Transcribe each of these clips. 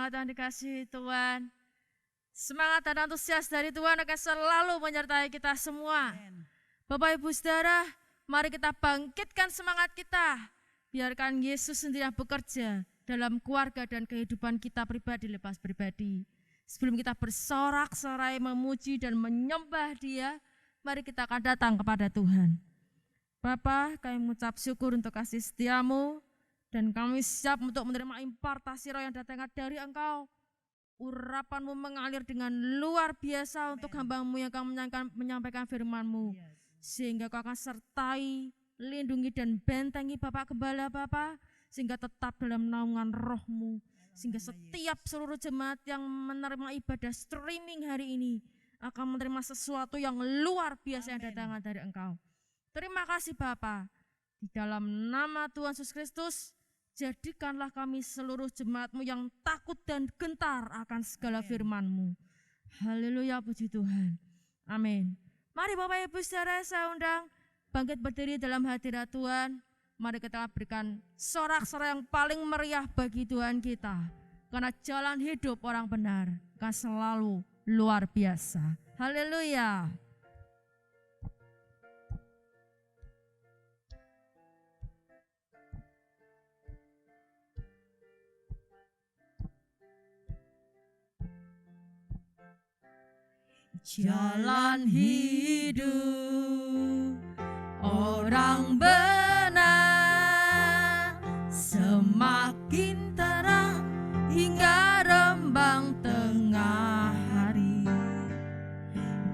semangat yang dikasihi Tuhan. Semangat dan antusias dari Tuhan akan selalu menyertai kita semua. Bapak Ibu Saudara, mari kita bangkitkan semangat kita. Biarkan Yesus sendiri yang bekerja dalam keluarga dan kehidupan kita pribadi lepas pribadi. Sebelum kita bersorak-sorai memuji dan menyembah Dia, mari kita akan datang kepada Tuhan. Bapa, kami mengucap syukur untuk kasih setiamu, dan kami siap untuk menerima impartasi roh yang datang dari Engkau. Urapanmu mengalir dengan luar biasa untuk hamba-Mu yang akan menyampaikan firman-Mu. Sehingga Kau akan sertai, lindungi dan bentengi Bapak Gembala Bapak, sehingga tetap dalam naungan roh-Mu. Sehingga setiap seluruh jemaat yang menerima ibadah streaming hari ini akan menerima sesuatu yang luar biasa yang datang dari Engkau. Terima kasih Bapa. Di dalam nama Tuhan Yesus Kristus, jadikanlah kami seluruh jemaat-Mu yang takut dan gentar akan segala firman-Mu. Haleluya, puji Tuhan. Amin. Mari Bapak Ibu Saudara, saya undang bangkit berdiri dalam hadirat Tuhan. Mari kita berikan sorak-sorai yang paling meriah bagi Tuhan kita. Karena jalan hidup orang benar akan selalu luar biasa. Haleluya. Jalan hidup orang benar semakin terang hingga rembang tengah hari.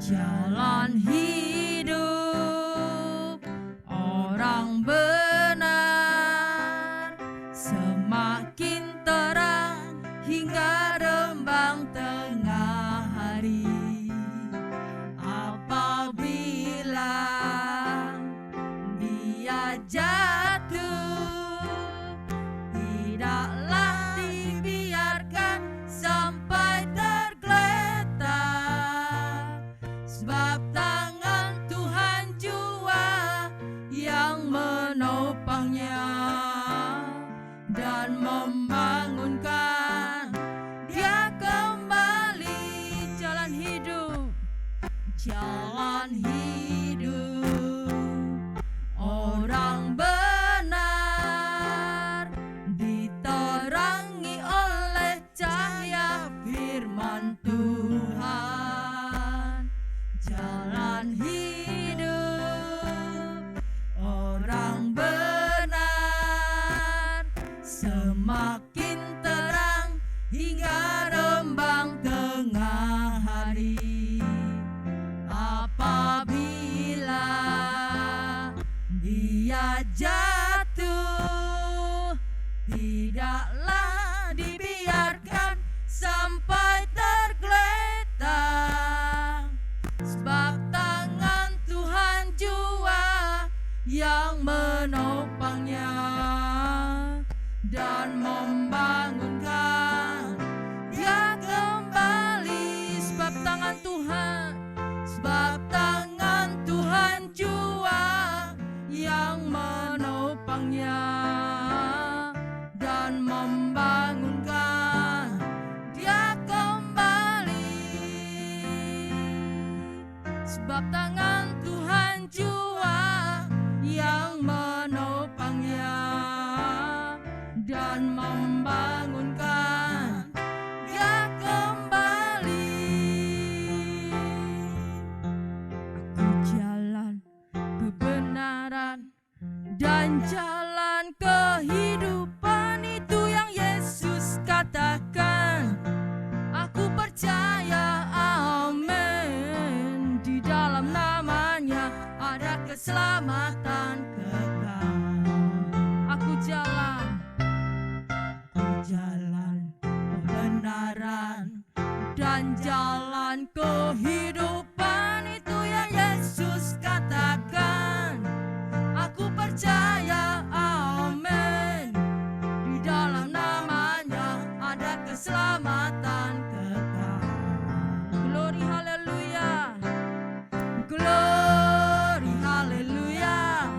Jalan hidup orang benar semakin terang hingga rembang tengah hari. Jatuh, tidaklah dibiarkan sampai tergeletak, sebab tangan Tuhan jua yang menopangnya dan membangunkan dia kembali. Jalan hidup, jalan hidup orang benar diterangi oleh cahaya firman Tuhan. Jalan hidup orang benar semakin terang hingga rembang tengah hari. Apabila dia jatuh, tidaklah dibiarkan sampai tergeletak, sebab tangan Tuhan jua yang menopangnya dan membangunkan dia kembali. Sebab tangan Tuhan, sebab tangan Tuhan jua yang menopangnya dan membangunkan dia kembali. Sebab tangan Tuhan jua yang menopangnya dan membangunkan dia kembali. Aku jalan kebenaran dan jalan kehidupan, itu yang Yesus katakan. Aku percaya, amin, di dalam namanya ada keselamatan kekal. Aku jalan kebenaran dan jalan kehidupan, itu yang Yesus katakan. Aku percaya, amin, di dalam namanya ada keselamatan kekal. Glory haleluya, glory haleluya,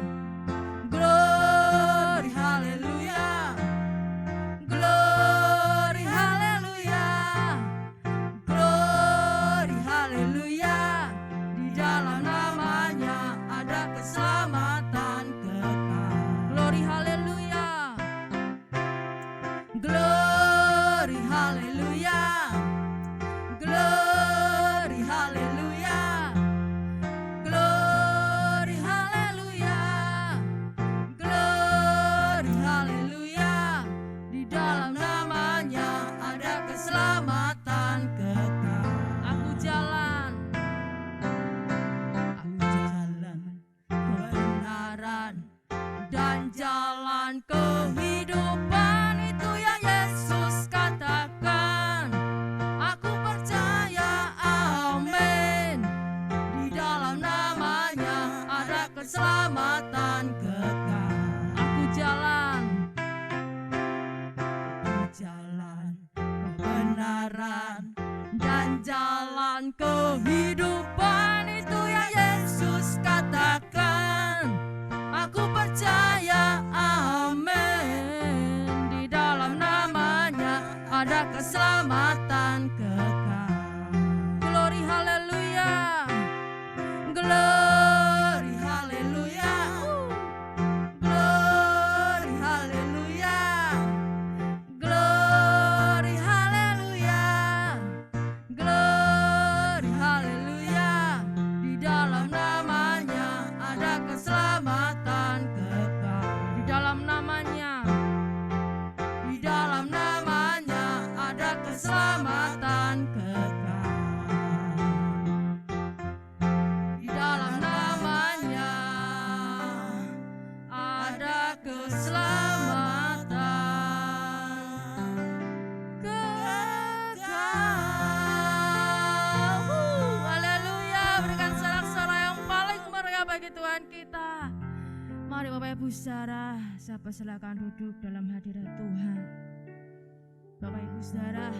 dan jalan kehidupan, itu yang Yesus katakan. Aku percaya, amin. Di dalam namanya ada keselamatan kekal. Aku jalan kebenaran dan jalan kehidupan, itu yang Yesus katakan. Aku percaya, amin. Di dalam namanya ada keselamatan kekal. Glory haleluya, glory haleluya, glory haleluya, glory haleluya, glory haleluya. Di dalam namanya ada keselamatan kekal. Di dalam namanya, di dalam namanya ada keselamatan kekal. Di dalam namanya ada keselamatan kekal. Haleluya, berikan sorak-sorai yang paling meriah bagi Tuhan kita. Mari Bapak Ibu Saudara, saya persilakan duduk dalam hadirat Tuhan. Bapak Ibu Saudara,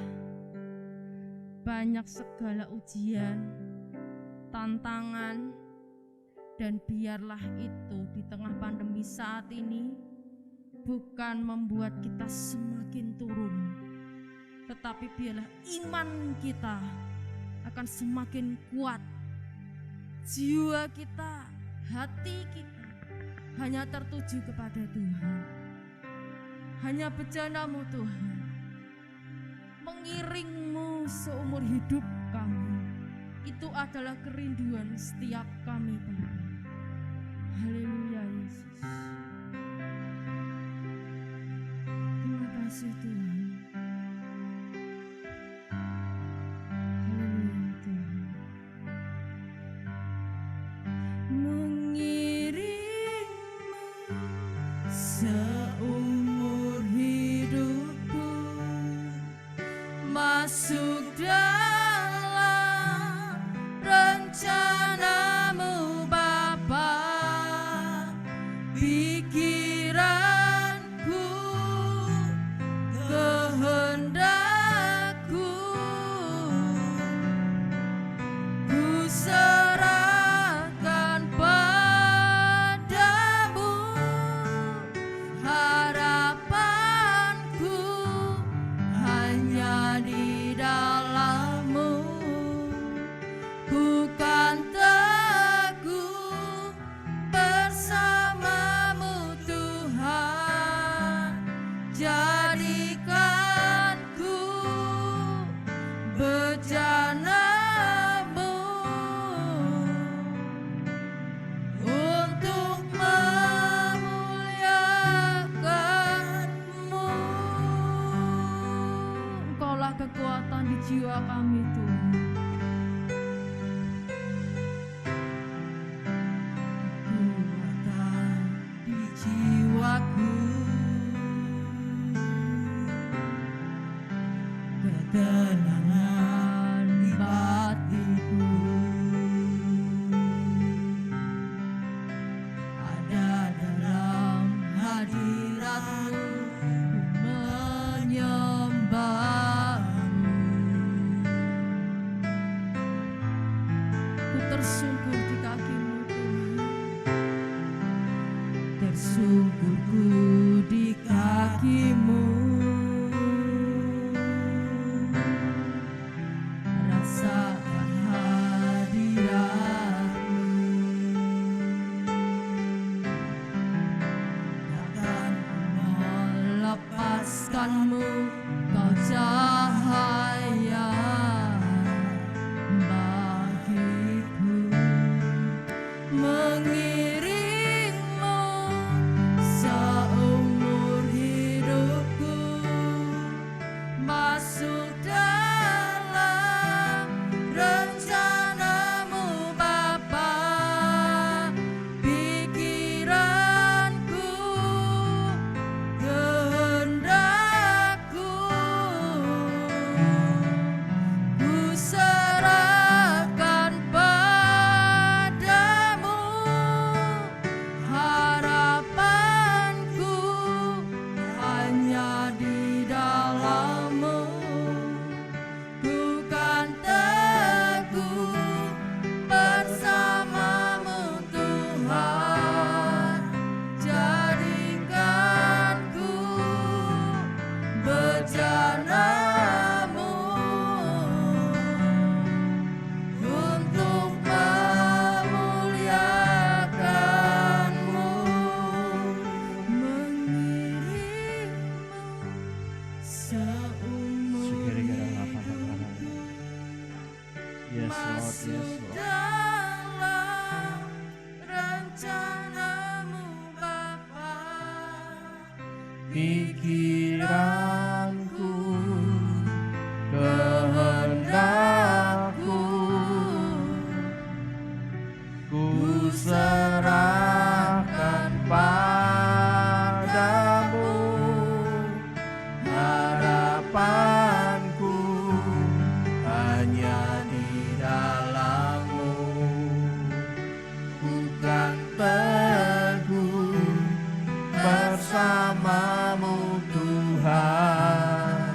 banyak segala ujian, tantangan, dan biarlah itu di tengah pandemi saat ini bukan membuat kita semakin turun, tetapi biarlah iman kita akan semakin kuat. Jiwa kita, hati kita hanya tertuju kepada Tuhan. Hanya bencana-Mu Tuhan, mengiringmu seumur hidup kami. Itu adalah kerinduan setiap kami, Bapa. Haleluya Yesus. Terima kasih Tuhan. Haleluya Tuhan. Mengiringmu seumur hidupku, masuk dalam rencana-Mu Bapa. Pikiranku, kehendakku, ku serahkan padamu. Harapanku hanya di dalam-Mu. Ku kan teguh bersama-Mu Tuhan. Jadikanku bejana-Mu untuk memuliakan-Mu. Engkaulah kekuatan di jiwa kami Tuhan. Kekuatan di jiwaku, ketenangan di batinku, ada dalam hadirat-Mu, menyembah-Mu. Ku tersungkur di kaki-Mu Tuhan. Tersungkurku di kaki-Mu. Rasakan hadirat-Mu. Takkan ku melepaskan-Mu, Kau cahaya bagiku. Mengiringmu seumur hidupku, masuk dalam rencana-Mu Bapa. Pikiranku, pikiranku, kehendakku, ku serahkan padamu, harapanku hanya di dalam-Mu. Ku kan teguh bersama-Mu Tuhan,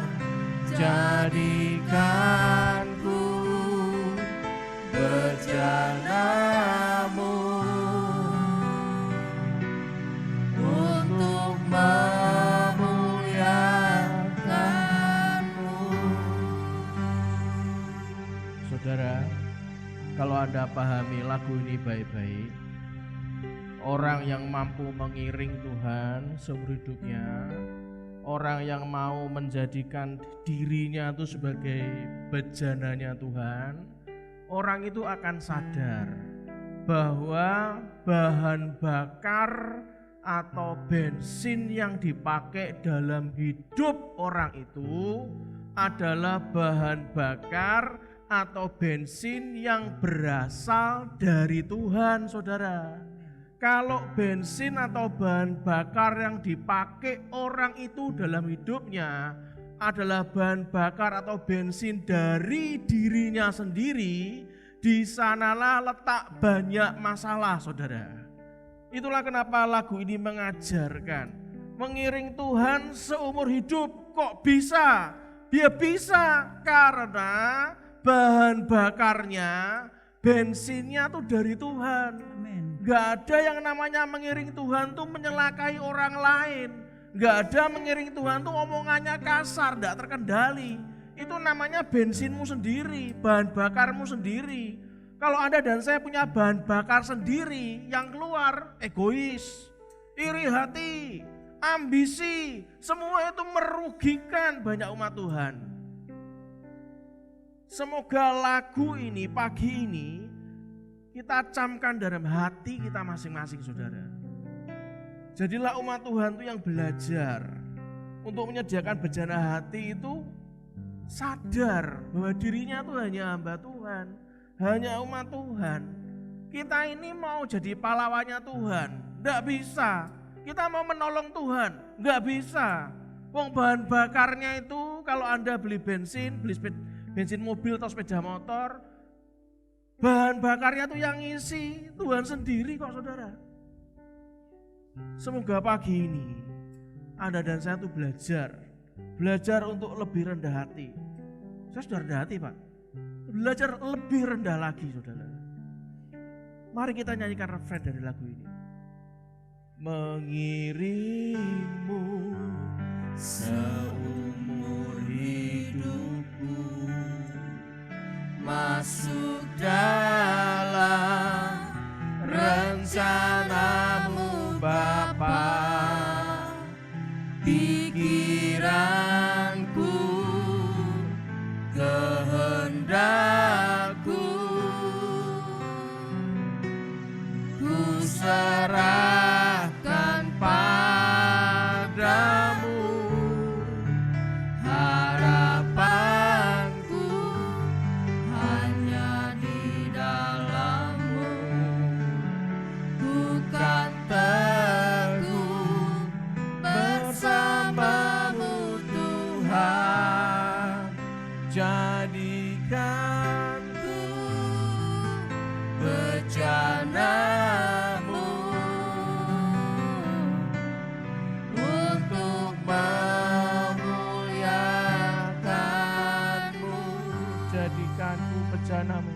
jadikanku bejana-Mu untuk memuliakan-Mu. Saudara, kalau Anda pahami lagu ini baik-baik, orang yang mampu mengiring Tuhan seumur hidupnya, orang yang mau menjadikan dirinya itu sebagai bejananya Tuhan, orang itu akan sadar bahwa bahan bakar atau bensin yang dipakai dalam hidup orang itu adalah bahan bakar atau bensin yang berasal dari Tuhan, saudara. Kalau bensin atau bahan bakar yang dipakai orang itu dalam hidupnya adalah bahan bakar atau bensin dari dirinya sendiri, di sanalah letak banyak masalah, saudara. Itulah kenapa lagu ini mengajarkan mengiring Tuhan seumur hidup. Kok bisa? Dia bisa karena bahan bakarnya, bensinnya tuh dari Tuhan. Gak ada yang namanya mengiring Tuhan tuh menyelakai orang lain. Gak ada mengiring Tuhan tuh omongannya kasar, gak terkendali. Itu namanya bensinmu sendiri, bahan bakarmu sendiri. Kalau Anda dan saya punya bahan bakar sendiri, yang keluar egois, iri hati, ambisi, semua itu merugikan banyak umat Tuhan. Semoga lagu ini, pagi ini, kita camkan dalam hati kita masing-masing, saudara. Jadilah umat Tuhan itu yang belajar untuk menyediakan bejana hati itu sadar bahwa dirinya itu hanya hamba Tuhan, hanya umat Tuhan. Kita ini mau jadi pahlawannya Tuhan, enggak bisa. Kita mau menolong Tuhan, enggak bisa. Wong bahan bakarnya itu kalau Anda beli bensin mobil atau sepeda motor, bahan bakarnya tuh yang ngisi Tuhan sendiri kok, saudara. Semoga pagi ini Anda dan saya tuh belajar untuk lebih rendah hati. Saya sudah rendah hati, Pak. Belajar lebih rendah lagi, saudara. Mari kita nyanyikan refrain dari lagu ini. Mengiringmu seumur hidupku, masuk dalam rencana-Mu Bapa. Pikiranku, kehendakku, ku serahkan padamu, harapanku hanya di dalam-Mu. Bukan teguh bersama-Mu Tuhan, jadikanku bejana-Mu untuk memuliakan-Mu. Jadikanku bejana-Mu,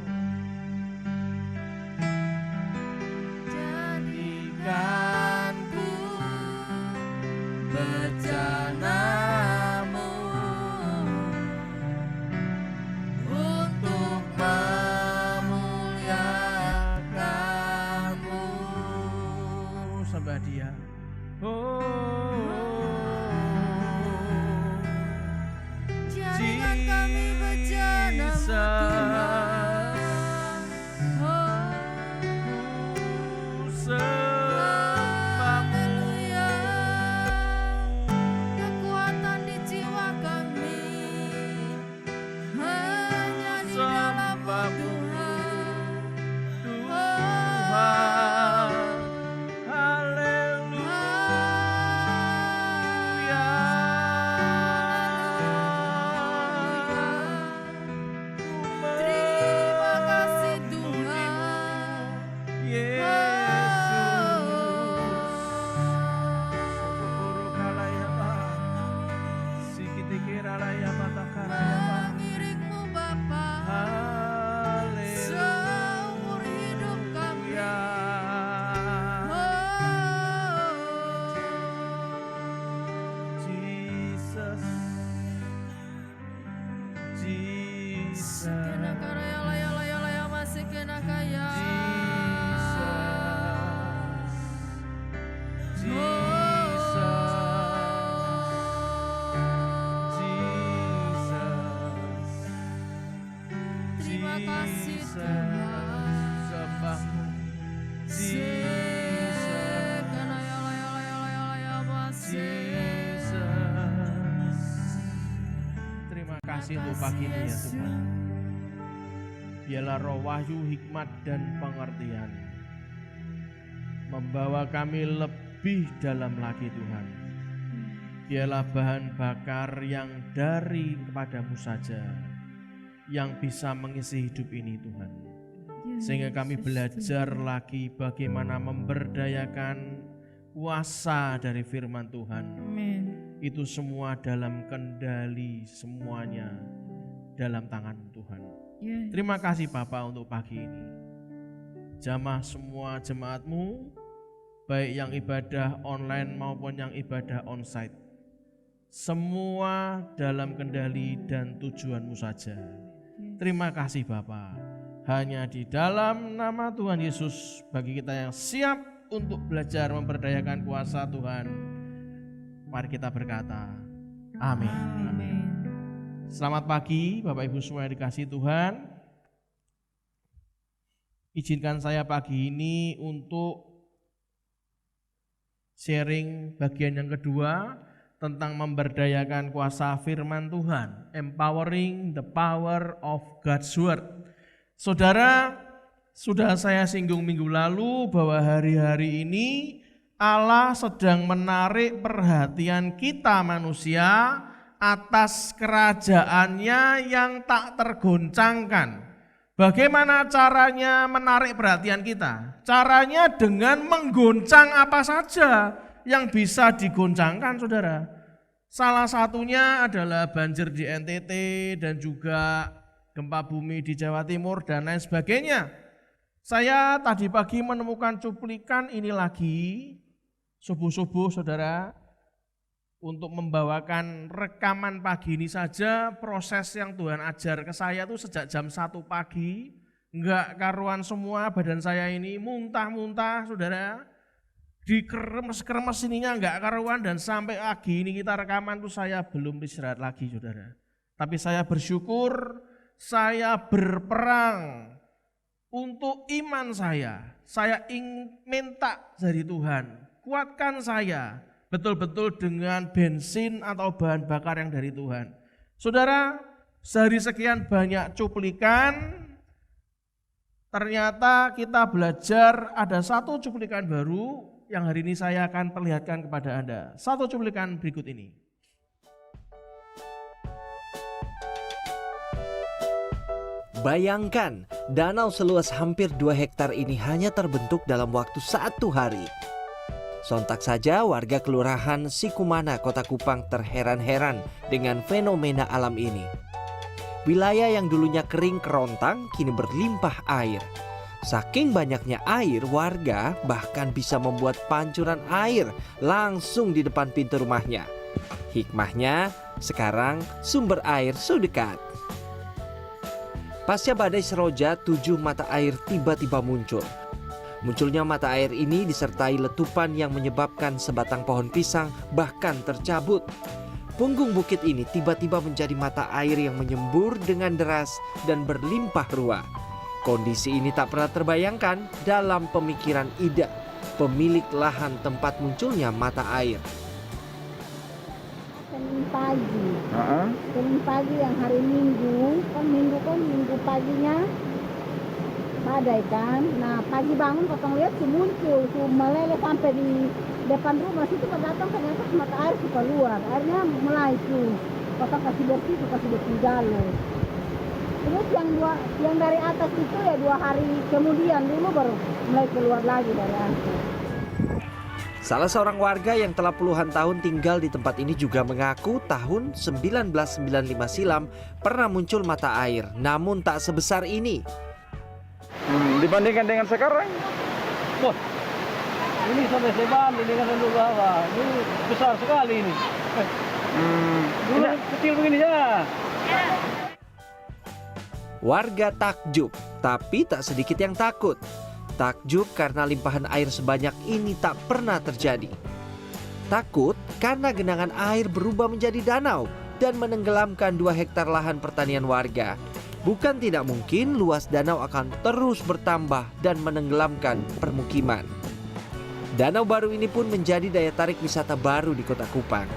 jadikanku bejana-Mu untuk memuliakan-Mu. Sembah Dia. Jadikan kami bejana-Mu Tuhan. kasih Jesus, Tuhan. sembahmu Jesus, Jesus. Terima kasih untuk pagi ini ya Tuhan. Biarlah roh wahyu, hikmat dan pengertian membawa kami lebih dalam lagi Tuhan. Biarlah bahan bakar yang dari kepadamu saja yang bisa mengisi hidup ini Tuhan. Sehingga kami belajar lagi bagaimana memberdayakan kuasa dari firman Tuhan. Amin. Itu semua dalam kendali, semuanya dalam tangan Tuhan. Yes. Terima kasih Bapa untuk pagi ini. Jamah semua jemaat-Mu, baik yang ibadah online maupun yang ibadah onsite. Semua dalam kendali dan tujuan-Mu saja. Terima kasih Bapa. Hanya di dalam nama Tuhan Yesus, bagi kita yang siap untuk belajar memberdayakan kuasa Tuhan, mari kita berkata, amin. Amin. Selamat pagi Bapak Ibu semua yang dikasihi Tuhan. Izinkan saya pagi ini untuk sharing bagian yang kedua tentang memberdayakan kuasa firman Tuhan, empowering the power of God's word. Saudara, sudah saya singgung minggu lalu bahwa hari-hari ini Allah sedang menarik perhatian kita manusia atas kerajaannya yang tak tergoncangkan. Bagaimana caranya menarik perhatian kita? Caranya dengan menggoncang apa saja yang bisa digoncangkan, saudara. Salah satunya adalah banjir di NTT dan juga gempa bumi di Jawa Timur dan lain sebagainya. Saya tadi pagi menemukan cuplikan ini lagi, subuh-subuh saudara, untuk membawakan rekaman pagi ini saja. Proses yang Tuhan ajar ke saya tuh sejak jam 1 pagi, enggak karuan semua badan saya ini, muntah-muntah saudara, dikeremes-keremes ininya enggak karuan, dan sampai pagi ini kita rekaman tuh saya belum istirahat lagi saudara. Tapi saya bersyukur, saya berperang untuk iman saya ingin minta dari Tuhan, kuatkan saya betul-betul dengan bensin atau bahan bakar yang dari Tuhan. Saudara, sehari sekian banyak cuplikan, ternyata kita belajar ada satu cuplikan baru yang hari ini saya akan perlihatkan kepada Anda. Satu cuplikan berikut ini. Bayangkan, danau seluas hampir 2 hektar ini hanya terbentuk dalam waktu 1 hari. Sontak saja warga kelurahan Sikumana, Kota Kupang terheran-heran dengan fenomena alam ini. Wilayah yang dulunya kering kerontang kini berlimpah air. Saking banyaknya air, warga bahkan bisa membuat pancuran air langsung di depan pintu rumahnya. Hikmahnya, sekarang sumber air sudah dekat. Pasca badai Seroja, 7 mata air tiba-tiba muncul. Munculnya mata air ini disertai letupan yang menyebabkan sebatang pohon pisang bahkan tercabut. Punggung bukit ini tiba-tiba menjadi mata air yang menyembur dengan deras dan berlimpah ruah. Kondisi ini tak pernah terbayangkan dalam pemikiran Ida, pemilik lahan tempat munculnya mata air. Senin pagi yang hari Minggu Minggu paginya badai kan. Nah pagi bangun potong lihat muncul meleleh sampai di depan rumah situ, datang ternyata mata air keluar, airnya mulai potong kasih bersih jalur. Terus yang dari atas itu ya 2 hari kemudian dulu baru mulai keluar lagi dari atas. Salah seorang warga yang telah puluhan tahun tinggal di tempat ini juga mengaku tahun 1995 silam pernah muncul mata air, namun tak sebesar ini. Dibandingkan dengan sekarang, wah, ini sampai seban, ini dengan bawah, ini besar sekali ini. Dulu kecil begini ya. Warga takjub, tapi tak sedikit yang takut. Takjub karena limpahan air sebanyak ini tak pernah terjadi. Takut karena genangan air berubah menjadi danau dan menenggelamkan 2 hektar lahan pertanian warga. Bukan tidak mungkin luas danau akan terus bertambah dan menenggelamkan permukiman. Danau baru ini pun menjadi daya tarik wisata baru di Kota Kupang.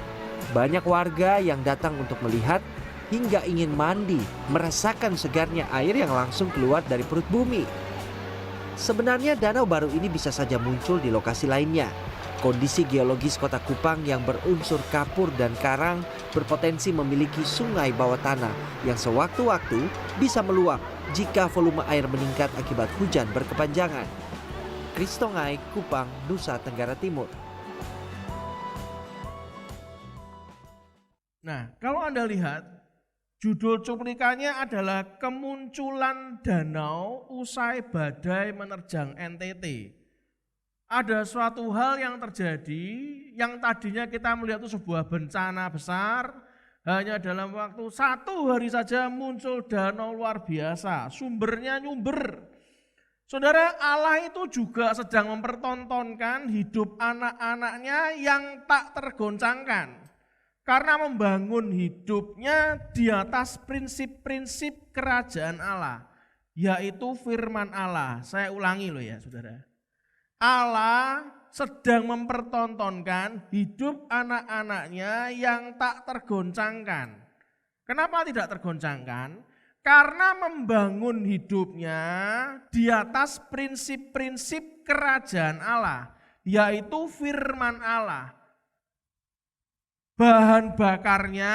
Banyak warga yang datang untuk melihat hingga ingin mandi, merasakan segarnya air yang langsung keluar dari perut bumi. Sebenarnya danau baru ini bisa saja muncul di lokasi lainnya. Kondisi geologis Kota Kupang yang berunsur kapur dan karang berpotensi memiliki sungai bawah tanah yang sewaktu-waktu bisa meluap jika volume air meningkat akibat hujan berkepanjangan. Kristongai, Kupang, Nusa Tenggara Timur. Nah, kalau Anda lihat, judul cuplikannya adalah kemunculan danau usai badai menerjang NTT. Ada suatu hal yang terjadi yang tadinya kita melihat itu sebuah bencana besar, hanya dalam waktu 1 hari saja muncul danau luar biasa, sumbernya nyumber. Saudara, Allah itu juga sedang mempertontonkan hidup anak-anaknya yang tak tergoncangkan. Karena membangun hidupnya di atas prinsip-prinsip kerajaan Allah, yaitu firman Allah. Saya ulangi loh ya saudara. Allah sedang mempertontonkan hidup anak-anaknya yang tak tergoncangkan. Kenapa tidak tergoncangkan? Karena membangun hidupnya di atas prinsip-prinsip kerajaan Allah, yaitu firman Allah. Bahan bakarnya,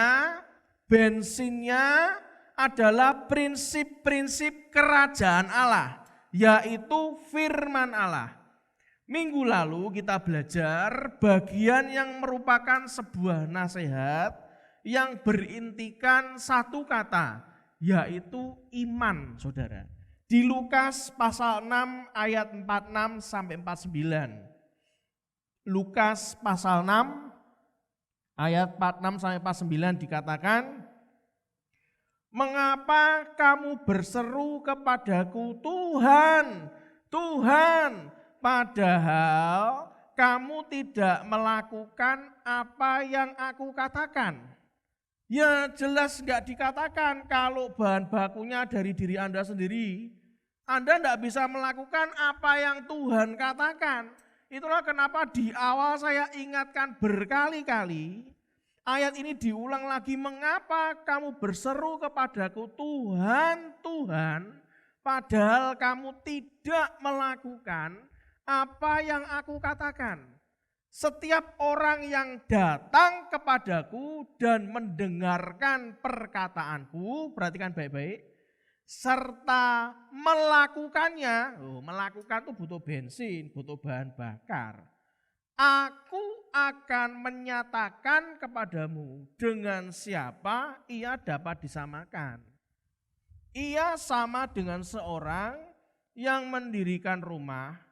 bensinnya adalah prinsip-prinsip kerajaan Allah, yaitu firman Allah. Minggu lalu kita belajar bagian yang merupakan sebuah nasihat yang berintikan satu kata, yaitu iman, saudara. Di Lukas pasal 6 ayat 46 sampai 49. Lukas pasal 6 ayat 46 sampai 49 dikatakan, "Mengapa kamu berseru kepadaku, Tuhan, Tuhan, padahal kamu tidak melakukan apa yang aku katakan?" Ya jelas enggak dikatakan kalau bahan bakunya dari diri Anda sendiri. Anda enggak bisa melakukan apa yang Tuhan katakan. Itulah kenapa di awal saya ingatkan berkali-kali, ayat ini diulang lagi, "Mengapa kamu berseru kepadaku, Tuhan, Tuhan, padahal kamu tidak melakukan apa yang aku katakan?" Setiap orang yang datang kepadaku dan mendengarkan perkataanku, perhatikan baik-baik, serta melakukannya, melakukan itu butuh bensin, butuh bahan bakar. Aku akan menyatakan kepadamu dengan siapa ia dapat disamakan. Ia sama dengan seorang yang mendirikan rumah.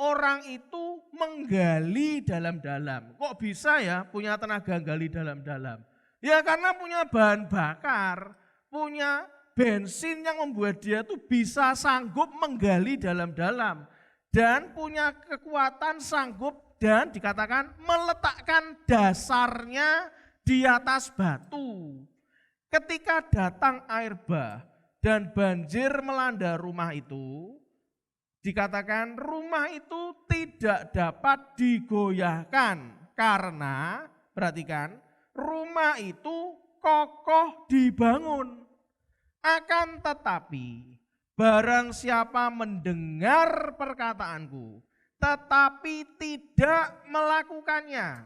Orang itu menggali dalam-dalam. Kok bisa ya punya tenaga gali dalam-dalam? Ya karena punya bahan bakar, punya bensin yang membuat dia tuh bisa sanggup menggali dalam-dalam. Dan punya kekuatan sanggup dan dikatakan meletakkan dasarnya di atas batu. Ketika datang air bah dan banjir melanda rumah itu, dikatakan rumah itu tidak dapat digoyahkan karena, perhatikan, rumah itu kokoh dibangun. Akan tetapi, barang siapa mendengar perkataanku, tetapi tidak melakukannya,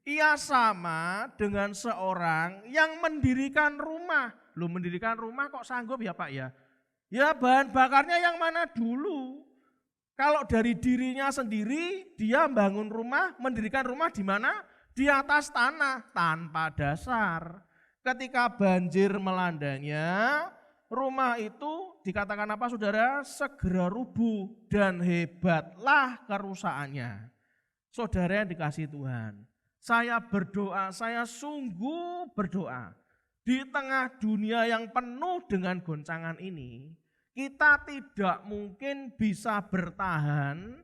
ia sama dengan seorang yang mendirikan rumah. Loh, mendirikan rumah kok sanggup ya Pak ya? Ya bahan bakarnya yang mana dulu? Kalau dari dirinya sendiri dia bangun rumah, mendirikan rumah di mana? Di atas tanah tanpa dasar. Ketika banjir melandanya, rumah itu dikatakan apa saudara? Segera rubuh dan hebatlah kerusakannya. Saudara yang dikasihi Tuhan, saya berdoa, saya sungguh berdoa. Di tengah dunia yang penuh dengan goncangan ini, kita tidak mungkin bisa bertahan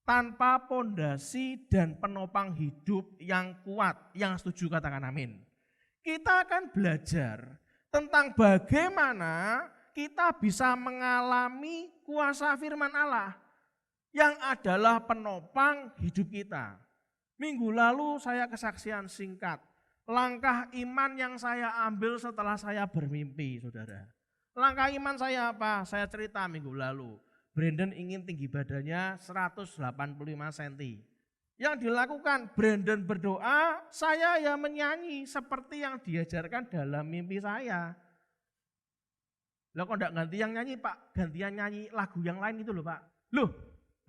tanpa pondasi dan penopang hidup yang kuat. Yang setuju katakan amin. Kita akan belajar tentang bagaimana kita bisa mengalami kuasa firman Allah yang adalah penopang hidup kita. Minggu lalu saya kesaksian singkat, langkah iman yang saya ambil setelah saya bermimpi, saudara. Langkah iman saya apa? Saya cerita minggu lalu, Brandon ingin tinggi badannya 185 cm. Yang dilakukan, Brandon berdoa, saya ya menyanyi seperti yang diajarkan dalam mimpi saya. Lah kok enggak ganti yang nyanyi Pak, gantian nyanyi lagu yang lain itu loh Pak. Loh,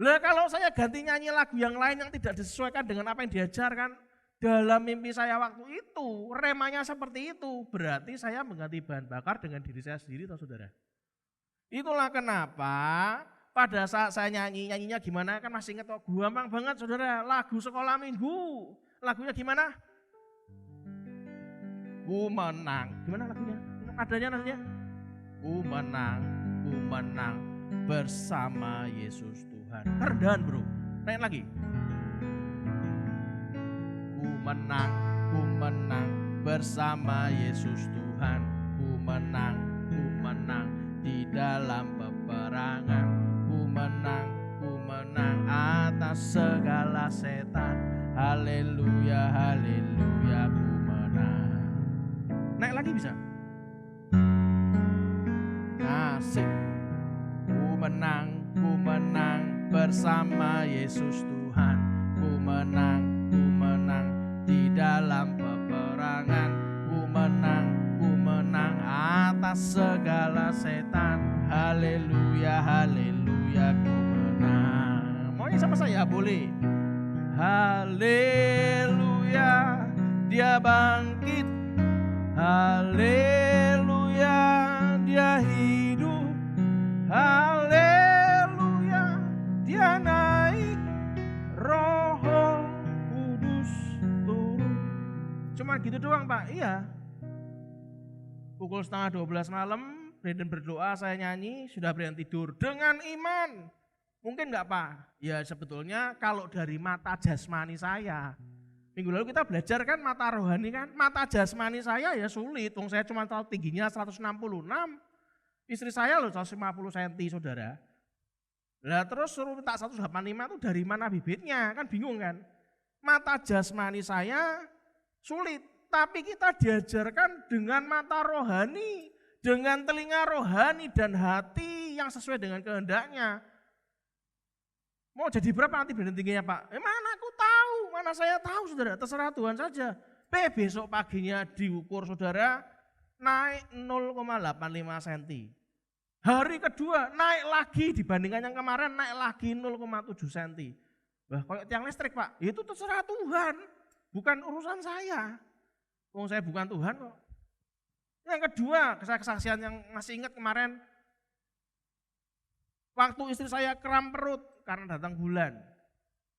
lah kalau saya ganti nyanyi lagu yang lain yang tidak disesuaikan dengan apa yang diajarkan dalam mimpi saya waktu itu, remanya seperti itu, berarti saya mengganti bahan bakar dengan diri saya sendiri toh saudara. Itulah kenapa pada saat saya nyanyinya gimana kan masih ingat kok, gampang banget saudara, lagu sekolah minggu. Lagunya gimana? Ku menang. Gimana lagunya? Adanya nantinya? Ku menang bersama Yesus Tuhan. Kerendahan bro, naik lagi. Ku menang bersama Yesus Tuhan. Ku menang di dalam peperangan. Ku menang atas segala setan. Haleluya, haleluya, ku menang. Naik lagi bisa? Asik. Ku menang bersama Yesus Tuhan. Ku menang di dalam peperangan. Ku menang atas segala setan. Haleluya, haleluya, ku menang. Maunya sama saya boleh. Haleluya, dia bangkit. Haleluya, dia hidup. Haleluya, dia naik. Roh Kudus turun. Cuma gitu doang Pak, iya. Pukul 11:30 malam, Brandon berdoa, saya nyanyi, sudah Brandon tidur dengan iman. Mungkin enggak Pak? Ya sebetulnya kalau dari mata jasmani saya, minggu lalu kita belajar kan mata rohani kan, mata jasmani saya ya sulit. Wong saya cuma tahu tingginya 166, istri saya loh 150 cm saudara. Lah terus suruh minta 185 itu dari mana bibitnya, kan bingung kan. Mata jasmani saya sulit, tapi kita diajarkan dengan mata rohani, dengan telinga rohani dan hati yang sesuai dengan kehendaknya. Mau jadi berapa nanti badan tingginya Pak? Mana aku tahu, mana saya tahu saudara, terserah Tuhan saja. Besok paginya diukur saudara, naik 0,85 cm. Hari kedua naik lagi dibandingkan yang kemarin, naik lagi 0,7 cm. Wah kayak tiang listrik Pak, itu terserah Tuhan, bukan urusan saya. Saya bukan Tuhan kok. Yang kedua, kesaksian yang masih ingat kemarin, waktu istri saya kram perut karena datang bulan.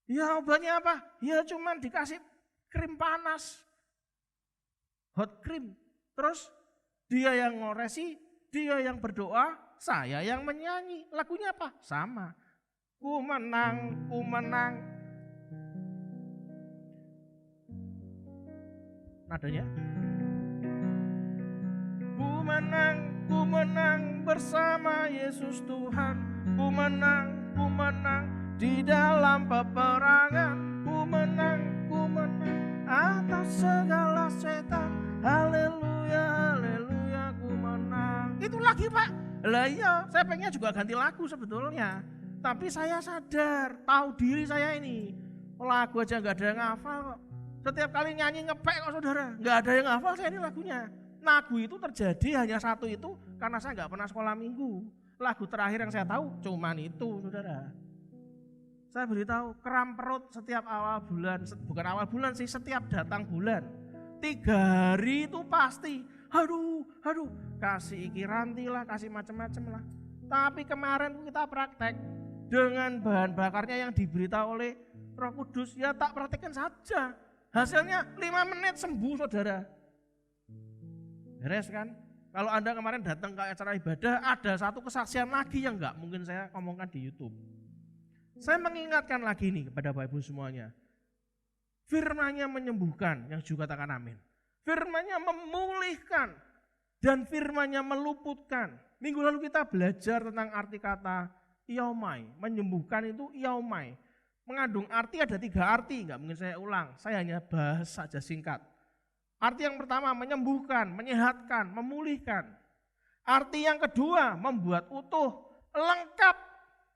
Ya obatnya apa? Ya cuman dikasih krim panas, hot cream. Terus dia yang ngoresi, dia yang berdoa, saya yang menyanyi. Lagunya apa? Sama. Ku menang, ku menang. Nadanya? Ku menang bersama Yesus Tuhan. Ku menang di dalam peperangan. Ku menang atas segala setan. Haleluya, haleluya, ku menang. Itu lagi Pak. Lah iya, saya pengennya juga ganti lagu sebetulnya. Tapi saya sadar, tahu diri saya ini. Lagu aja gak ada yang hafal kok. Setiap kali nyanyi ngepek kok saudara. Gak ada yang hafal saya ini lagunya. Lagu itu terjadi hanya satu itu karena saya gak pernah sekolah minggu. Lagu terakhir yang saya tahu cuman itu saudara. Saya beritahu kram perut setiap awal bulan, bukan awal bulan sih, setiap datang bulan. 3 hari itu pasti, aduh, kasih ikiranti lah, kasih macam-macam lah. Tapi kemarin kita praktek dengan bahan bakarnya yang diberitahu oleh Roh Kudus, ya tak praktekkan saja. Hasilnya 5 menit sembuh saudara. Beres kan? Kalau Anda kemarin datang ke acara ibadah, ada satu kesaksian lagi yang enggak mungkin saya ngomongkan di YouTube. Saya mengingatkan lagi nih kepada Bapak Ibu semuanya. Firman-Nya menyembuhkan, yang juga katakan amin. Firman-Nya memulihkan. dan firman-Nya meluputkan. Minggu lalu kita belajar tentang arti kata iaumai. Menyembuhkan itu iaumai. Mengandung arti ada 3 arti, nggak mungkin saya ulang. Saya hanya bahas saja singkat. Arti yang pertama menyembuhkan, menyehatkan, memulihkan. Arti yang kedua membuat utuh, lengkap,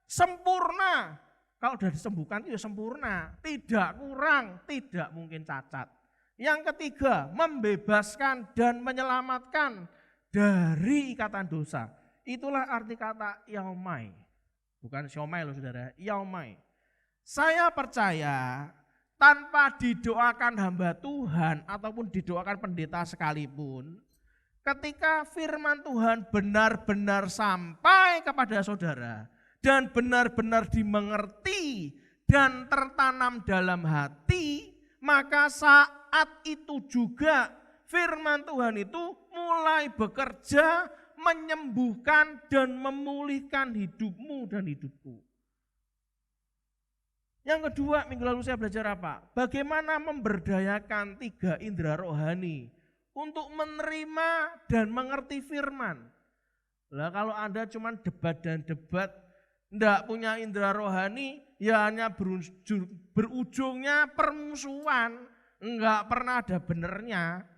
sempurna. Kalau sudah disembuhkan itu ya sempurna, tidak kurang, tidak mungkin cacat. Yang ketiga membebaskan dan menyelamatkan dari ikatan dosa. Itulah arti kata iaumai. Bukan siomai loh saudara, iaumai. Saya percaya tanpa didoakan hamba Tuhan ataupun didoakan pendeta sekalipun, ketika firman Tuhan benar-benar sampai kepada saudara dan benar-benar dimengerti dan tertanam dalam hati, maka saat itu juga firman Tuhan itu mulai bekerja menyembuhkan dan memulihkan hidupmu dan hidupku. Yang kedua, minggu lalu saya belajar apa? Bagaimana memberdayakan 3 indera rohani untuk menerima dan mengerti firman. Lah kalau Anda cuma debat dan debat, enggak punya indera rohani, ya hanya berujungnya permusuhan, enggak pernah ada benernya.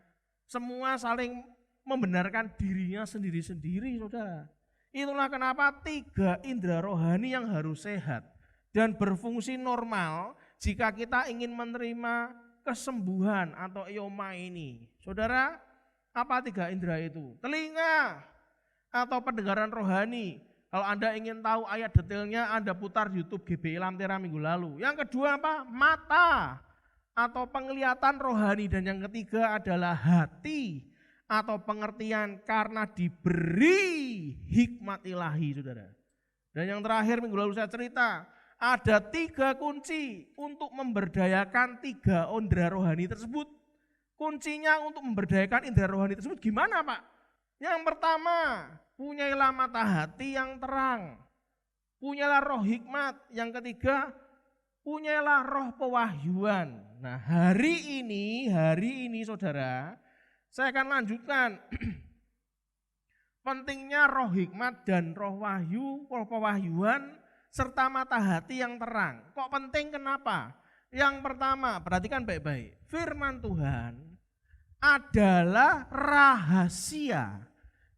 Semua saling membenarkan dirinya sendiri-sendiri, saudara. Itulah kenapa 3 indera rohani yang harus sehat dan berfungsi normal jika kita ingin menerima kesembuhan atau iaumai ini. Saudara, apa 3 indera itu? Telinga atau pendengaran rohani. Kalau Anda ingin tahu ayat detailnya, Anda putar YouTube GBI Lamtera minggu lalu. Yang kedua apa? Mata atau penglihatan rohani. Dan yang ketiga adalah hati atau pengertian karena diberi hikmat ilahi, saudara. Dan yang terakhir minggu lalu saya cerita, ada 3 kunci untuk memberdayakan 3 indera rohani tersebut. Kuncinya untuk memberdayakan indera rohani tersebut gimana, Pak? Yang pertama, punyailah mata hati yang terang. Punyailah roh hikmat. Yang ketiga, punyailah roh pewahyuan. Nah, hari ini saudara, saya akan lanjutkan pentingnya roh hikmat dan roh wahyu, roh pewahyuan serta mata hati yang terang. Kok penting, kenapa? Yang pertama, perhatikan baik-baik. Firman Tuhan adalah rahasia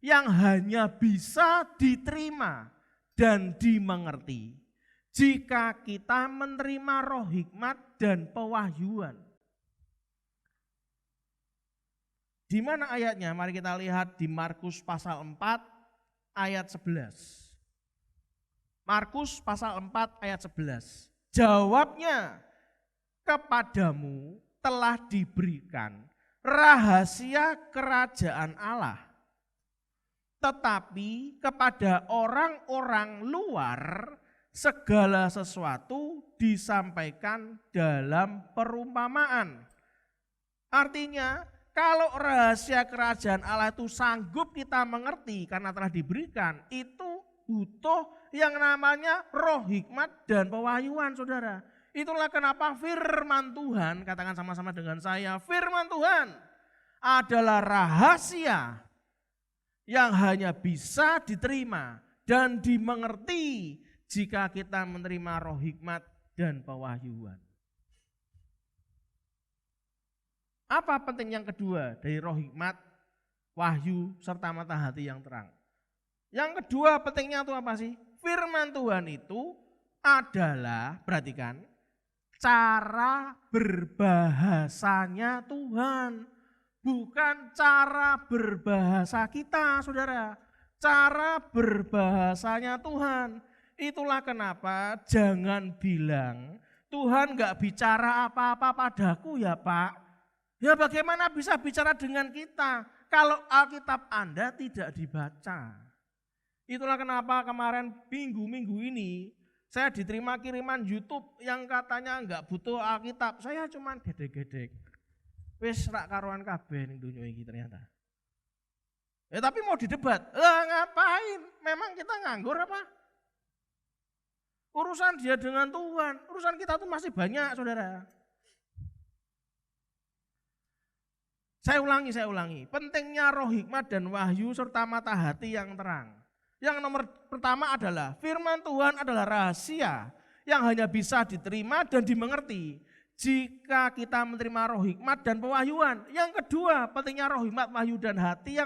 yang hanya bisa diterima dan dimengerti jika kita menerima roh hikmat dan pewahyuan. Di mana ayatnya? Mari kita lihat di Markus pasal 4 ayat 11. Markus pasal 4 ayat 11. Jawabnya, kepadamu telah diberikan rahasia kerajaan Allah. Tetapi kepada orang-orang luar segala sesuatu disampaikan dalam perumpamaan. Artinya, kalau rahasia kerajaan Allah itu sanggup kita mengerti karena telah diberikan, itu butuh yang namanya roh hikmat dan pewahyuan, saudara. Itulah kenapa firman Tuhan, katakan sama-sama dengan saya, firman Tuhan adalah rahasia yang hanya bisa diterima dan dimengerti jika kita menerima roh hikmat dan pewahyuan. Apa penting yang kedua dari roh hikmat, wahyu, serta mata hati yang terang? Yang kedua pentingnya itu apa sih? Firman Tuhan itu adalah, perhatikan, cara berbahasanya Tuhan. Bukan cara berbahasa kita, saudara. Cara berbahasanya Tuhan. Itulah kenapa jangan bilang, Tuhan gak bicara apa-apa padaku ya Pak. Ya bagaimana bisa bicara dengan kita kalau Alkitab Anda tidak dibaca. Itulah kenapa kemarin minggu-minggu ini saya diterima kiriman YouTube yang katanya enggak butuh Alkitab. Saya cuman gedek-gedek. Wis rak karuan kabeh ning donya iki ternyata. Tapi mau didebat. Ngapain? Memang kita nganggur apa? Urusan dia dengan Tuhan, urusan kita tuh masih banyak, saudara. Saya ulangi. Pentingnya roh hikmat dan wahyu serta mata hati yang terang. Yang nomor pertama adalah firman Tuhan adalah rahasia yang hanya bisa diterima dan dimengerti jika kita menerima roh hikmat dan pewahyuan. Yang kedua, pentingnya roh hikmat, wahyu dan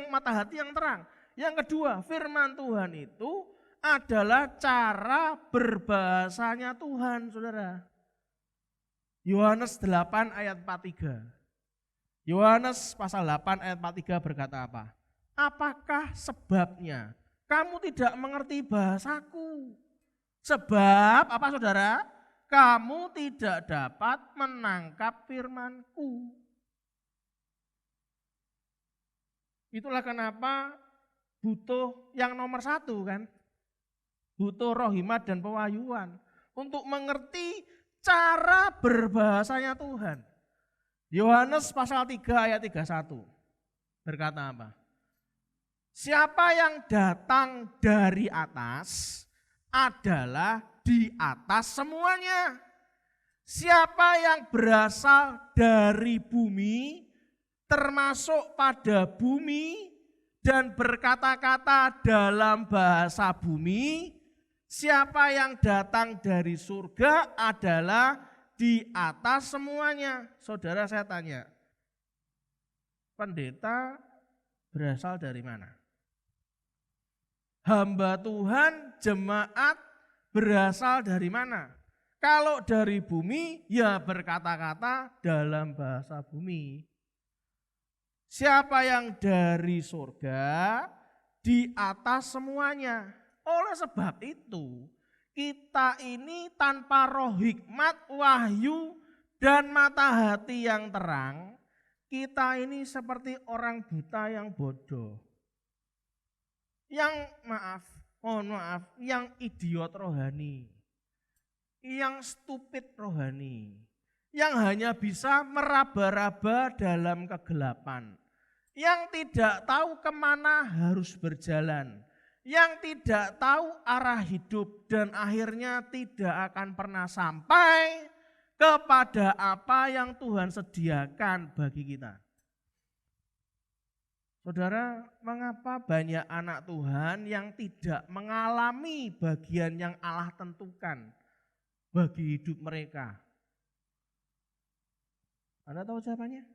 mata hati yang terang. Yang kedua, firman Tuhan itu adalah cara berbahasanya Tuhan, saudara. Yohanes 8 ayat 43. Yohanes pasal 8 ayat 43 berkata apa? Apakah sebabnya kamu tidak mengerti bahasaku? Sebab apa saudara? Kamu tidak dapat menangkap firmanku. Itulah kenapa butuh yang nomor satu kan? Butuh roh hikmat dan pewahyuan untuk mengerti cara berbahasanya Tuhan. Yohanes pasal 3 ayat 31 berkata apa? Siapa yang datang dari atas adalah di atas semuanya. Siapa yang berasal dari bumi termasuk pada bumi dan berkata-kata dalam bahasa bumi. Siapa yang datang dari surga adalah di atas semuanya. Saudara, saya tanya, pendeta berasal dari mana? Hamba Tuhan, jemaat berasal dari mana? Kalau dari bumi, ya berkata-kata dalam bahasa bumi. Siapa yang dari surga, di atas semuanya. Oleh sebab itu, kita ini tanpa roh hikmat, wahyu, dan mata hati yang terang, kita ini seperti orang buta yang bodoh. Yang mohon maaf, yang idiot rohani. Yang stupid rohani. Yang hanya bisa meraba-raba dalam kegelapan. Yang tidak tahu kemana harus berjalan. Yang tidak tahu arah hidup dan akhirnya tidak akan pernah sampai kepada apa yang Tuhan sediakan bagi kita. Saudara, mengapa banyak anak Tuhan yang tidak mengalami bagian yang Allah tentukan bagi hidup mereka? Anda tahu jawabannya?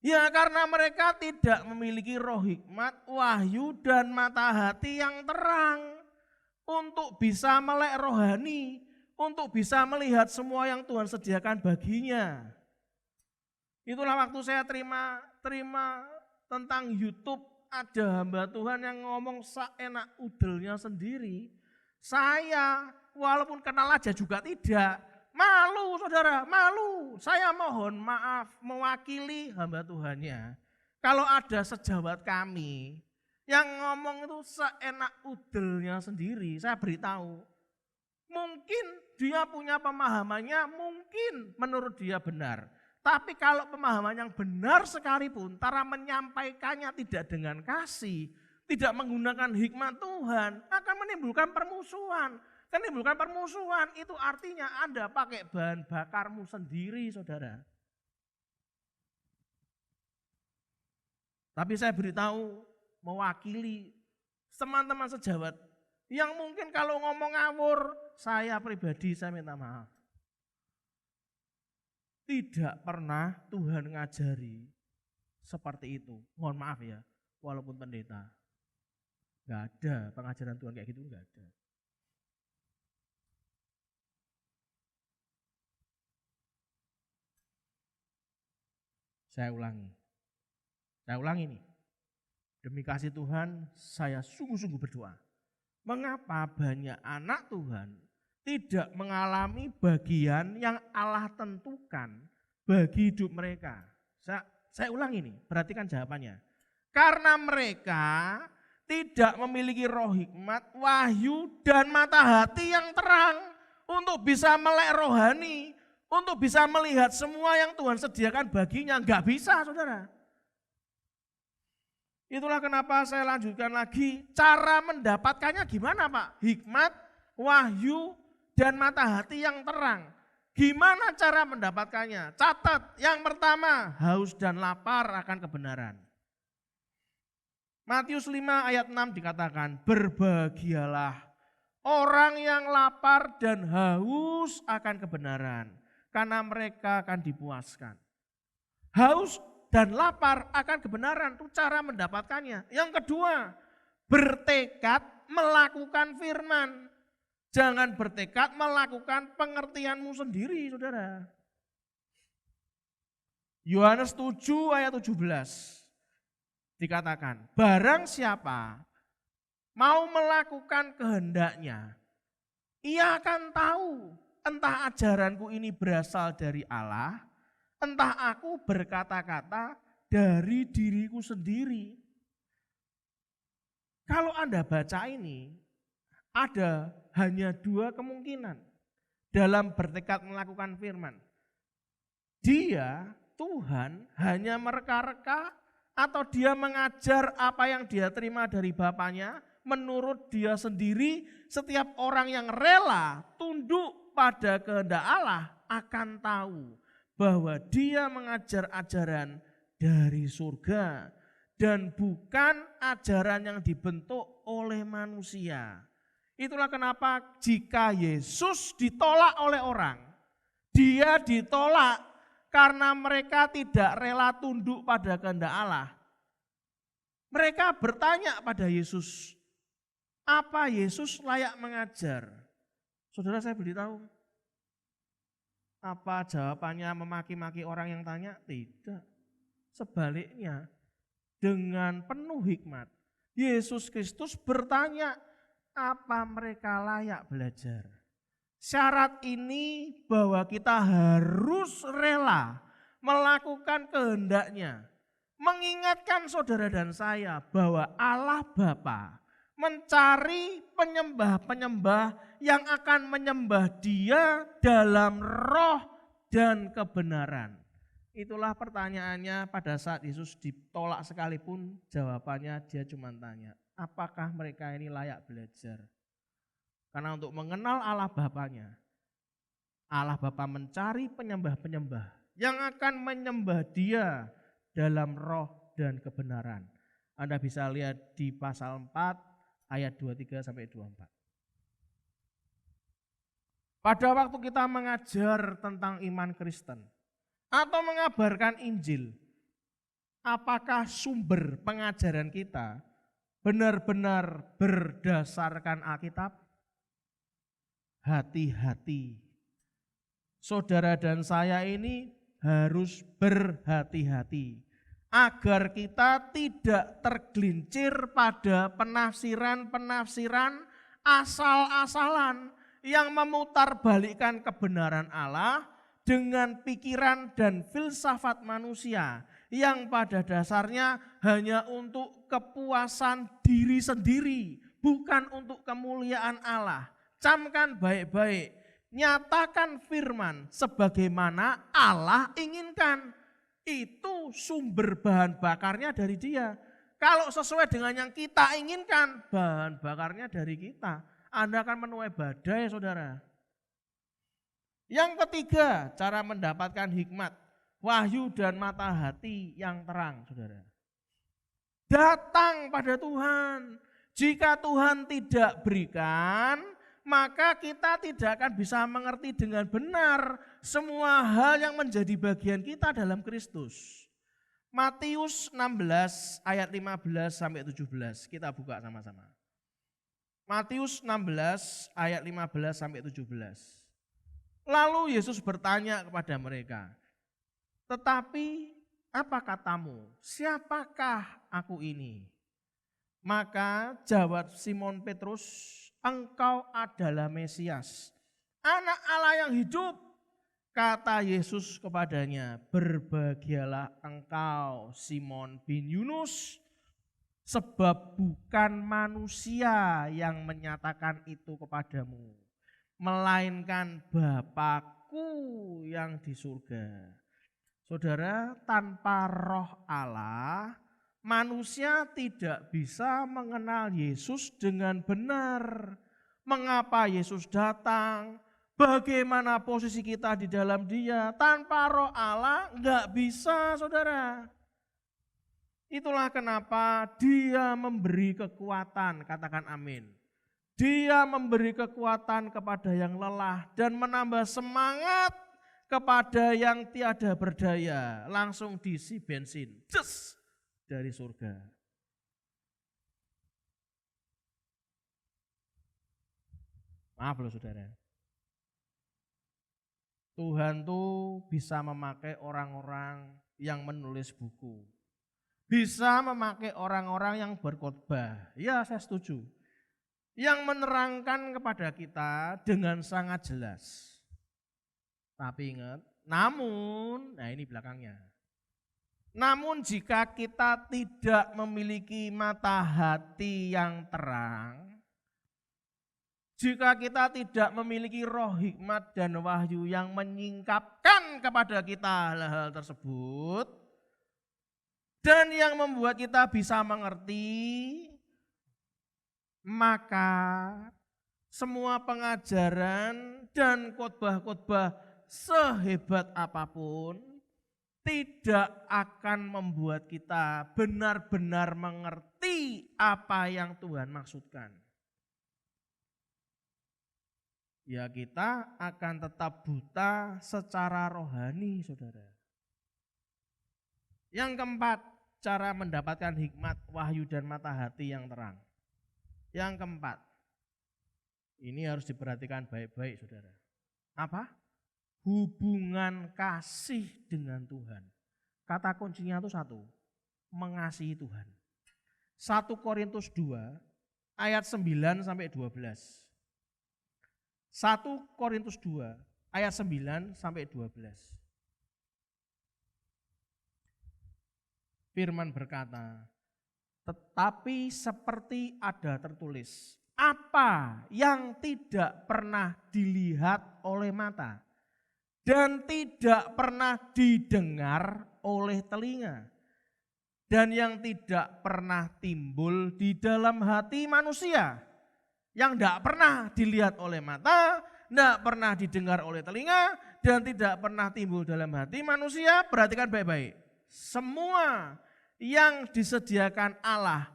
Ya karena mereka tidak memiliki roh hikmat, wahyu, dan mata hati yang terang untuk bisa melek rohani, untuk bisa melihat semua yang Tuhan sediakan baginya. Itulah waktu saya terima tentang YouTube, ada hamba Tuhan yang ngomong seenak udelnya sendiri. Saya walaupun kenal aja juga tidak. Malu saudara, malu. Saya mohon maaf mewakili hamba Tuhannya. Kalau ada sejawat kami yang ngomong itu seenak udelnya sendiri, saya beritahu. Mungkin dia punya pemahamannya, mungkin menurut dia benar. Tapi kalau pemahaman yang benar sekalipun, cara menyampaikannya tidak dengan kasih, tidak menggunakan hikmat Tuhan, akan menimbulkan permusuhan. Menimbulkan permusuhan itu artinya Anda pakai bahan bakarmu sendiri, saudara. Tapi saya beritahu mewakili teman-teman sejawat yang mungkin kalau ngomong ngawur, saya pribadi saya minta maaf. Tidak pernah Tuhan ngajari seperti itu. Mohon maaf ya, walaupun pendeta. Enggak ada pengajaran Tuhan kayak gitu, enggak ada. Saya ulangi nih. Demi kasih Tuhan, saya sungguh-sungguh berdoa. Mengapa banyak anak Tuhan tidak mengalami bagian yang Allah tentukan bagi hidup mereka? Saya ulangi nih, perhatikan jawabannya. Karena mereka tidak memiliki roh hikmat, wahyu, dan mata hati yang terang untuk bisa melek rohani, untuk bisa melihat semua yang Tuhan sediakan baginya. Enggak bisa, saudara. Itulah kenapa saya lanjutkan lagi. Cara mendapatkannya gimana Pak? Hikmat, wahyu, dan mata hati yang terang. Gimana cara mendapatkannya? Catat, yang pertama, haus dan lapar akan kebenaran. Matius 5 ayat 6 dikatakan, berbahagialah orang yang lapar dan haus akan kebenaran, karena mereka akan dipuaskan. Haus dan lapar akan kebenaran, itu cara mendapatkannya. Yang kedua, bertekad melakukan firman. Jangan bertekad melakukan pengertianmu sendiri, saudara. Yohanes 7 ayat 17 dikatakan, barang siapa mau melakukan kehendaknya, ia akan tahu entah ajaranku ini berasal dari Allah, entah aku berkata-kata dari diriku sendiri. Kalau Anda baca ini, ada hanya dua kemungkinan dalam bertekad melakukan firman. Dia, Tuhan, hanya mereka-reka atau dia mengajar apa yang dia terima dari Bapaknya menurut dia sendiri. Setiap orang yang rela tunduk pada kehendak Allah akan tahu bahwa dia mengajar ajaran dari surga dan bukan ajaran yang dibentuk oleh manusia. Itulah kenapa jika Yesus ditolak oleh orang, dia ditolak karena mereka tidak rela tunduk pada kehendak Allah. Mereka bertanya pada Yesus, apa Yesus layak mengajar? Saudara, saya beritahu, apa jawabannya memaki-maki orang yang tanya? Tidak. Sebaliknya, dengan penuh hikmat, Yesus Kristus bertanya, apa mereka layak belajar? Syarat ini bahwa kita harus rela melakukan kehendaknya. Mengingatkan saudara dan saya bahwa Allah Bapa mencari penyembah-penyembah yang akan menyembah Dia dalam roh dan kebenaran. Itulah pertanyaannya pada saat Yesus ditolak sekalipun, jawabannya dia cuma tanya, apakah mereka ini layak belajar? Karena untuk mengenal Allah Bapanya, Allah Bapa mencari penyembah-penyembah yang akan menyembah Dia dalam roh dan kebenaran. Anda bisa lihat di pasal 4 ayat 23 sampai 24. Pada waktu kita mengajar tentang iman Kristen atau mengabarkan Injil, apakah sumber pengajaran kita benar-benar berdasarkan Alkitab? Hati-hati. Saudara dan saya ini harus berhati-hati agar kita tidak tergelincir pada penafsiran-penafsiran asal-asalan yang memutarbalikkan kebenaran Allah dengan pikiran dan filsafat manusia yang pada dasarnya hanya untuk kepuasan diri sendiri, bukan untuk kemuliaan Allah. Camkan baik-baik, nyatakan firman sebagaimana Allah inginkan. Itu sumber bahan bakarnya dari Dia. Kalau sesuai dengan yang kita inginkan, bahan bakarnya dari kita. Anda akan menuai badai, saudara. Yang ketiga, cara mendapatkan hikmat, wahyu dan mata hati yang terang, saudara. Datang pada Tuhan. Jika Tuhan tidak berikan, maka kita tidak akan bisa mengerti dengan benar semua hal yang menjadi bagian kita dalam Kristus. Matius 16 ayat 15 sampai 17, kita buka sama-sama. Matius 16 ayat 15 sampai 17. Lalu Yesus bertanya kepada mereka, tetapi apa katamu, siapakah aku ini? Maka jawab Simon Petrus, engkau adalah Mesias, anak Allah yang hidup. Kata Yesus kepadanya, berbahagialah engkau Simon bin Yunus, sebab bukan manusia yang menyatakan itu kepadamu, melainkan Bapakku yang di surga. Saudara, tanpa roh Allah, manusia tidak bisa mengenal Yesus dengan benar. Mengapa Yesus datang? Bagaimana posisi kita di dalam Dia? Tanpa roh Allah enggak bisa, saudara. Itulah kenapa Dia memberi kekuatan, katakan amin. Dia memberi kekuatan kepada yang lelah dan menambah semangat kepada yang tiada berdaya. Langsung diisi bensin, ces, dari surga. Maaf loh saudara. Tuhan tuh bisa memakai orang-orang yang menulis buku. Bisa memakai orang-orang yang berkhotbah. Ya, saya setuju. Yang menerangkan kepada kita dengan sangat jelas. Tapi ingat, namun, nah ini belakangnya. Namun jika kita tidak memiliki mata hati yang terang, jika kita tidak memiliki roh hikmat dan wahyu yang menyingkapkan kepada kita hal-hal tersebut, dan yang membuat kita bisa mengerti, maka semua pengajaran dan khotbah-khotbah sehebat apapun tidak akan membuat kita benar-benar mengerti apa yang Tuhan maksudkan. Ya kita akan tetap buta secara rohani, saudara. Yang keempat, cara mendapatkan hikmat, wahyu, dan mata hati yang terang. Yang keempat, ini harus diperhatikan baik-baik, saudara. Apa? Hubungan kasih dengan Tuhan. Kata kuncinya itu satu, mengasihi Tuhan. 1 Korintus 2 ayat 9 sampai 12. 1 Korintus 2 ayat 9 sampai 12. Firman berkata, tetapi seperti ada tertulis, apa yang tidak pernah dilihat oleh mata dan tidak pernah didengar oleh telinga dan yang tidak pernah timbul di dalam hati manusia, yang tidak pernah dilihat oleh mata, tidak pernah didengar oleh telinga, dan tidak pernah timbul dalam hati manusia. Perhatikan baik-baik. Semua yang disediakan Allah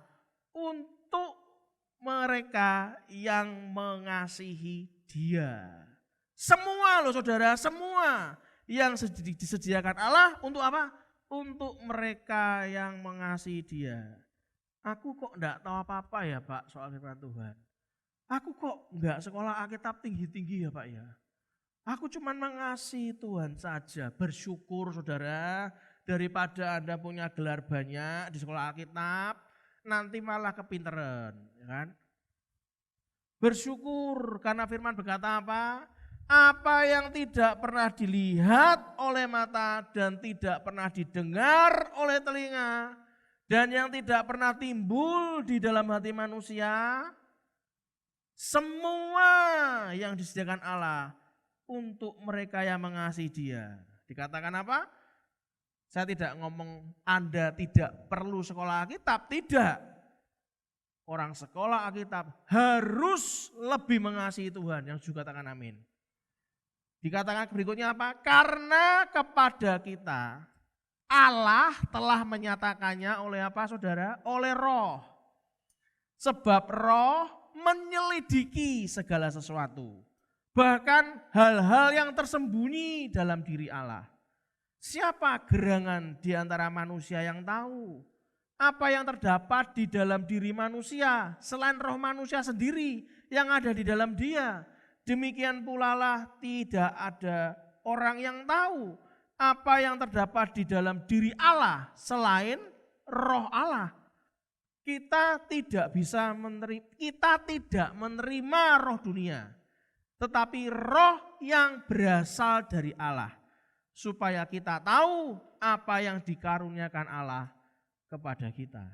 untuk mereka yang mengasihi Dia. Semua loh saudara, semua yang disediakan Allah untuk apa? Untuk mereka yang mengasihi Dia. Aku kok enggak tahu apa-apa ya Pak soal firman Tuhan. Aku kok enggak sekolah Alkitab tinggi-tinggi ya Pak ya. Aku cuma mengasihi Tuhan saja. Bersyukur saudara, daripada Anda punya gelar banyak di sekolah Alkitab, nanti malah kepinteran, ya kan? Bersyukur karena firman berkata apa? Apa yang tidak pernah dilihat oleh mata dan tidak pernah didengar oleh telinga dan yang tidak pernah timbul di dalam hati manusia, semua yang disediakan Allah untuk mereka yang mengasihi Dia. Dikatakan apa? Saya tidak ngomong Anda tidak perlu sekolah Alkitab, tidak. Orang sekolah Alkitab harus lebih mengasihi Tuhan, yang juga katakan amin. Dikatakan berikutnya apa? Karena kepada kita Allah telah menyatakannya oleh apa saudara? Oleh roh. Sebab roh menyelidiki segala sesuatu. Bahkan hal-hal yang tersembunyi dalam diri Allah. Siapa gerangan di antara manusia yang tahu? Apa yang terdapat di dalam diri manusia selain roh manusia sendiri yang ada di dalam dia? Demikian pula lah tidak ada orang yang tahu apa yang terdapat di dalam diri Allah selain roh Allah. Kita tidak menerima roh dunia, tetapi roh yang berasal dari Allah, supaya kita tahu apa yang dikaruniakan Allah kepada kita.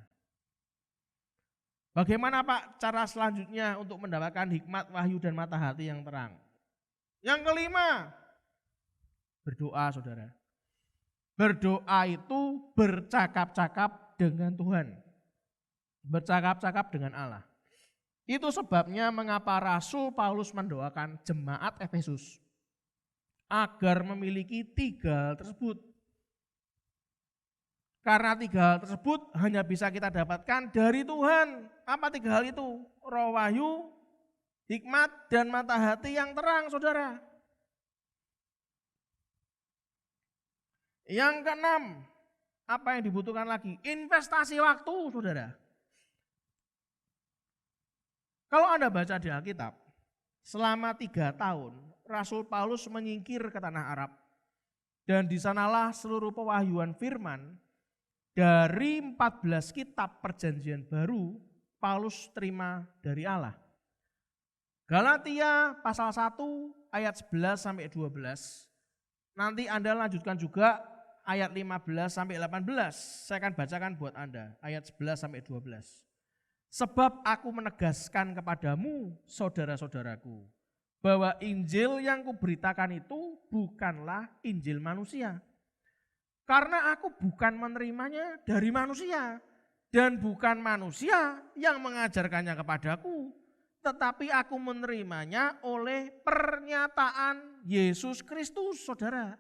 Bagaimana Pak cara selanjutnya untuk mendapatkan hikmat, wahyu, dan mata hati yang terang? Yang kelima, berdoa saudara. Berdoa itu bercakap-cakap dengan Tuhan. Bercakap-cakap dengan Allah. Itu sebabnya mengapa Rasul Paulus mendoakan jemaat Efesus agar memiliki 3 hal tersebut. Karena 3 hal tersebut hanya bisa kita dapatkan dari Tuhan. Apa 3 hal itu? Roh wahyu, hikmat, dan mata hati yang terang, saudara. Yang keenam, apa yang dibutuhkan lagi? Investasi waktu, saudara. Kalau Anda baca di Alkitab, selama 3 tahun, Rasul Paulus menyingkir ke tanah Arab. Dan di sanalah seluruh pewahyuan firman dari 14 kitab perjanjian baru, Paulus terima dari Allah. Galatia pasal 1 ayat 11 sampai 12. Nanti Anda lanjutkan juga ayat 15 sampai 18. Saya akan bacakan buat Anda ayat 11 sampai 12. Sebab aku menegaskan kepadamu, saudara-saudaraku, bahwa Injil yang kuberitakan itu bukanlah Injil manusia. Karena aku bukan menerimanya dari manusia, dan bukan manusia yang mengajarkannya kepadaku, tetapi aku menerimanya oleh pernyataan Yesus Kristus, saudara.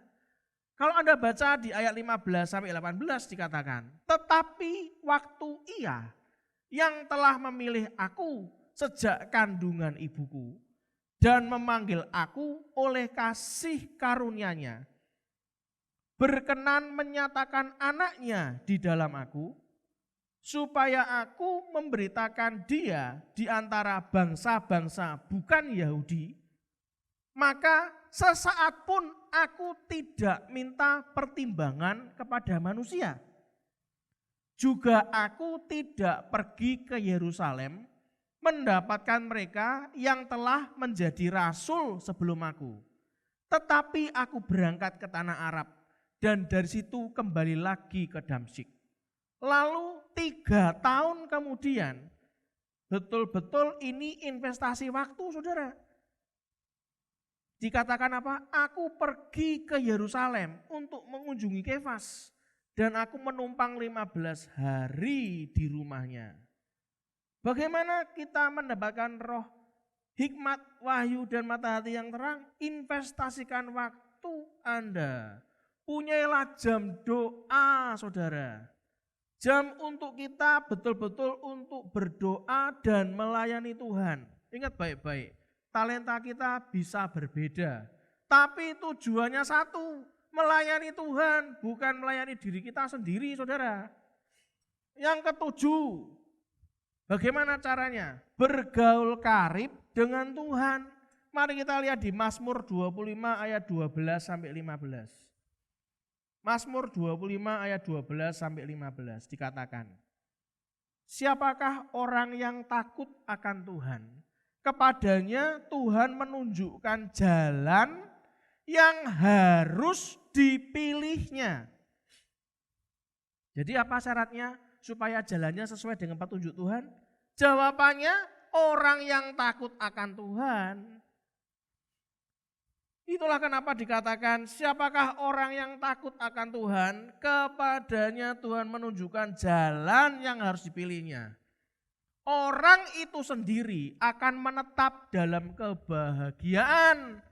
Kalau Anda baca di ayat 15 sampai 18 dikatakan, tetapi waktu Ia yang telah memilih aku sejak kandungan ibuku dan memanggil aku oleh kasih karunia-Nya, berkenan menyatakan anaknya di dalam aku, supaya aku memberitakan dia di antara bangsa-bangsa bukan Yahudi, maka sesaat pun aku tidak minta pertimbangan kepada manusia. Juga aku tidak pergi ke Yerusalem mendapatkan mereka yang telah menjadi rasul sebelum aku. Tetapi aku berangkat ke tanah Arab dan dari situ kembali lagi ke Damsyik. Lalu 3 tahun kemudian, betul-betul ini investasi waktu, saudara. Dikatakan apa? Aku pergi ke Yerusalem untuk mengunjungi Kefas. Dan aku menumpang 15 hari di rumahnya. Bagaimana kita mendapatkan roh, hikmat, wahyu, dan mata hati yang terang? Investasikan waktu Anda. Punyailah jam doa, saudara. Jam untuk kita betul-betul untuk berdoa dan melayani Tuhan. Ingat baik-baik, talenta kita bisa berbeda. Tapi tujuannya satu, melayani Tuhan, bukan melayani diri kita sendiri, saudara. Yang ketujuh, bagaimana caranya? Bergaul karib dengan Tuhan. Mari kita lihat di Mazmur 25 ayat 12 sampai 15. Mazmur 25 ayat 12 sampai 15 dikatakan, siapakah orang yang takut akan Tuhan? Kepadanya Tuhan menunjukkan jalan yang harus dipilihnya. Jadi apa syaratnya supaya jalannya sesuai dengan petunjuk Tuhan? Jawabannya orang yang takut akan Tuhan. Itulah kenapa dikatakan siapakah orang yang takut akan Tuhan, kepadanya Tuhan menunjukkan jalan yang harus dipilihnya. Orang itu sendiri akan menetap dalam kebahagiaan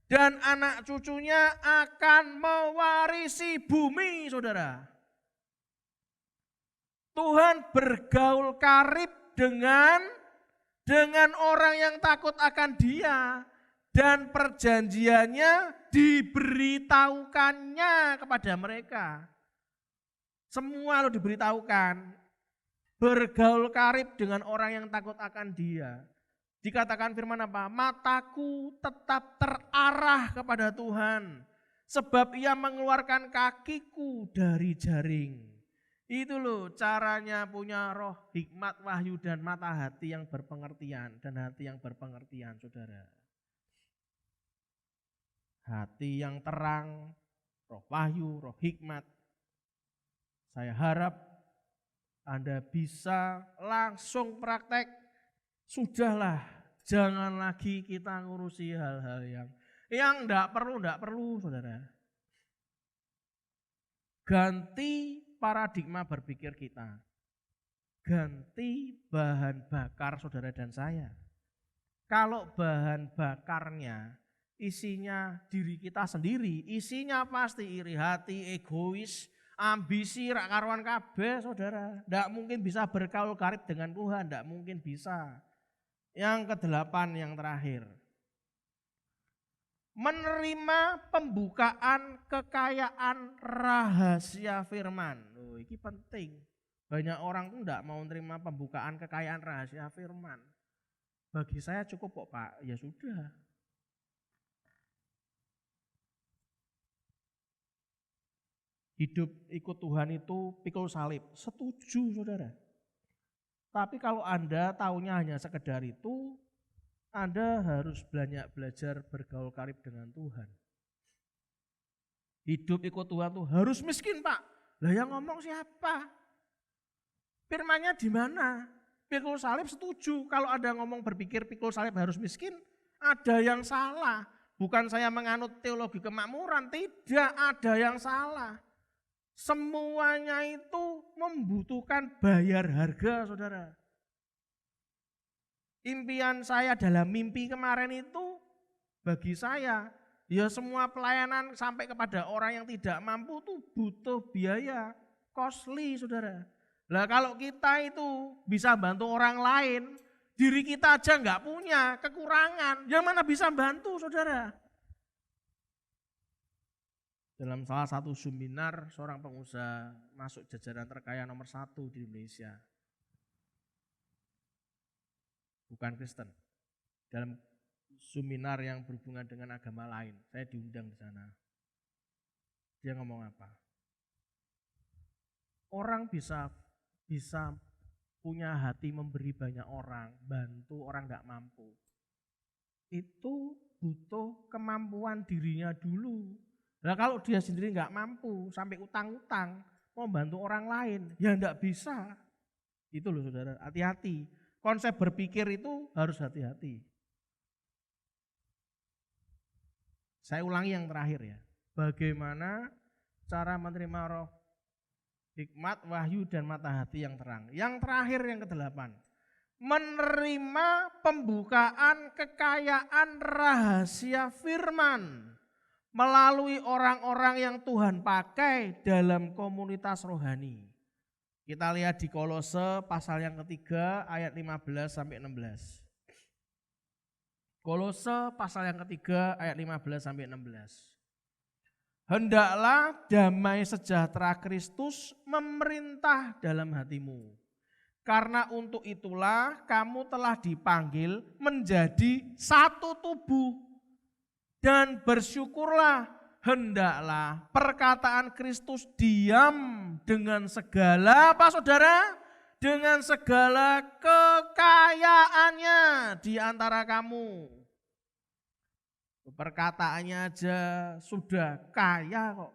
dan anak cucunya akan mewarisi bumi, saudara. Tuhan bergaul karib dengan orang yang takut akan Dia. Dan perjanjiannya diberitahukannya kepada mereka. Semua lo diberitahukan. Bergaul karib dengan orang yang takut akan Dia. Dikatakan firman apa? Mataku tetap terarah kepada Tuhan. Sebab Ia mengeluarkan kakiku dari jaring. Itu loh caranya punya roh, hikmat, wahyu, dan mata hati yang berpengertian. Dan hati yang berpengertian, saudara. Hati yang terang, roh wahyu, roh hikmat. Saya harap Anda bisa langsung praktek. Sudahlah, jangan lagi kita ngurusi hal-hal yang enggak perlu, saudara. Ganti paradigma berpikir kita. ganti bahan bakar saudara dan saya. Kalau bahan bakarnya isinya diri kita sendiri, isinya pasti iri hati, egois, ambisi, rak karuan kabeh saudara. Tidak mungkin bisa bergaul karib dengan Tuhan, tidak mungkin bisa. Yang ke-8 yang terakhir. Menerima pembukaan kekayaan rahasia firman. Loh, ini penting. Banyak orang tuh tidak mau menerima pembukaan kekayaan rahasia firman. Bagi saya cukup kok Pak, ya sudah. Hidup ikut Tuhan itu pikul salib, setuju saudara. Tapi kalau Anda taunya hanya sekedar itu, Anda harus banyak belajar bergaul karib dengan Tuhan. Hidup ikut Tuhan tuh harus miskin Pak. Lah yang ngomong siapa? Firmannya di mana? Pikul salib setuju. Kalau ada ngomong berpikir pikul salib harus miskin, ada yang salah. Bukan saya menganut teologi kemakmuran, tidak ada yang salah. Semuanya itu membutuhkan bayar harga, saudara. Impian saya dalam mimpi kemarin itu, bagi saya, ya semua pelayanan sampai kepada orang yang tidak mampu itu butuh biaya, costly, saudara. Lah kalau kita itu bisa bantu orang lain, diri kita aja nggak punya, kekurangan, yang mana bisa bantu, saudara? Dalam salah satu seminar, seorang pengusaha masuk jajaran terkaya nomor 1 di Indonesia. Bukan Kristen. Dalam seminar yang berhubungan dengan agama lain, saya diundang di sana. Dia ngomong apa? Orang bisa punya hati memberi banyak orang, bantu orang nggak mampu. Itu butuh kemampuan dirinya dulu. Nah kalau dia sendiri nggak mampu sampai utang-utang mau bantu orang lain, ya nggak bisa. Itu loh saudara, hati-hati. Konsep berpikir itu harus hati-hati. Saya ulangi yang terakhir ya. Bagaimana cara menerima roh hikmat, wahyu, dan mata hati yang terang. Yang terakhir yang ke-8. Menerima pembukaan kekayaan rahasia firman melalui orang-orang yang Tuhan pakai dalam komunitas rohani. Kita lihat di Kolose pasal yang ketiga ayat 15 sampai 16. Kolose pasal yang ketiga ayat 15 sampai 16. Hendaklah damai sejahtera Kristus memerintah dalam hatimu. Karena untuk itulah kamu telah dipanggil menjadi satu tubuh. Dan bersyukurlah, hendaklah perkataan Kristus diam dengan segala apa saudara? Dengan segala kekayaannya di antara kamu. Perkataannya aja sudah kaya kok.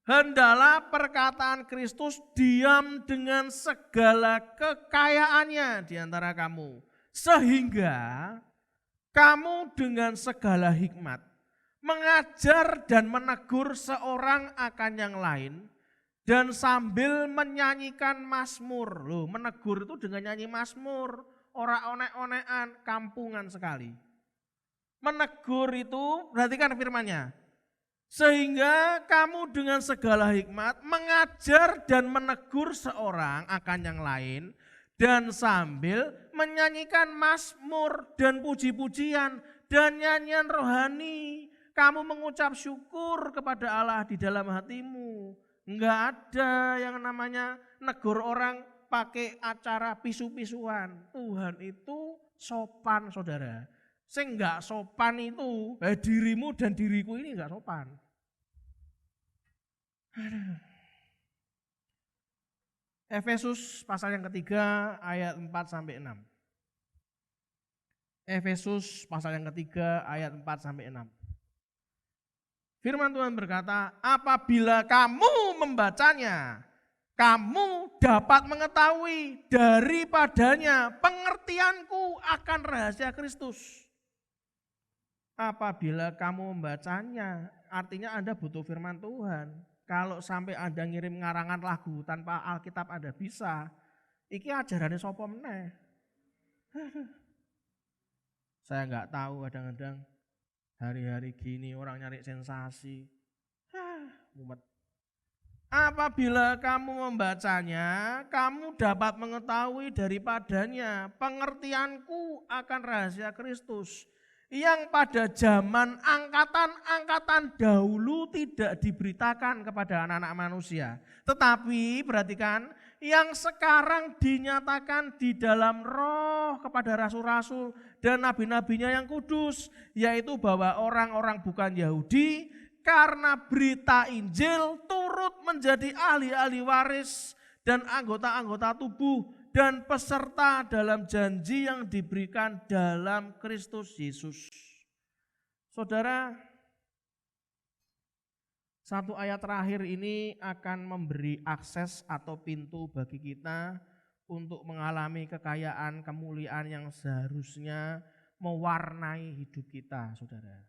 Hendaklah perkataan Kristus diam dengan segala kekayaannya di antara kamu. Sehingga kamu dengan segala hikmat mengajar dan menegur seorang akan yang lain dan sambil menyanyikan mazmur. Loh, menegur itu dengan nyanyi mazmur, ora onek-onekan, kampungan sekali. Menegur itu, perhatikan firmannya. Sehingga kamu dengan segala hikmat mengajar dan menegur seorang akan yang lain dan sambil menyanyikan mazmur dan puji-pujian dan nyanyian rohani. Kamu mengucap syukur kepada Allah di dalam hatimu. Enggak ada yang namanya negur orang pakai acara pisu-pisuan. Tuhan itu sopan saudara. Sing enggak sopan itu dirimu dan diriku ini enggak sopan. Efesus pasal yang ketiga ayat 4 sampai 6. Efesus pasal yang ketiga ayat 4 sampai 6. Firman Tuhan berkata, apabila kamu membacanya, kamu dapat mengetahui daripadanya pengertianku akan rahasia Kristus. Apabila kamu membacanya, artinya Anda butuh firman Tuhan. Kalau sampai Anda ngirim ngarangan lagu tanpa Alkitab Anda bisa, Iki ajarannya sapa meneh? Saya nggak tahu, kadang-kadang hari-hari gini orang nyari sensasi. Mumet. Apabila kamu membacanya, kamu dapat mengetahui daripadanya pengertianku akan rahasia Kristus yang pada zaman angkatan-angkatan dahulu tidak diberitakan kepada anak-anak manusia. Tetapi perhatikan, yang sekarang dinyatakan di dalam roh kepada rasul-rasul dan nabi-nabinya yang kudus, yaitu bahwa orang-orang bukan Yahudi karena berita Injil turut menjadi ahli-ahli waris dan anggota-anggota tubuh dan peserta dalam janji yang diberikan dalam Kristus Yesus. Saudara, satu ayat terakhir ini akan memberi akses atau pintu bagi kita untuk mengalami kekayaan, kemuliaan yang seharusnya mewarnai hidup kita, saudara.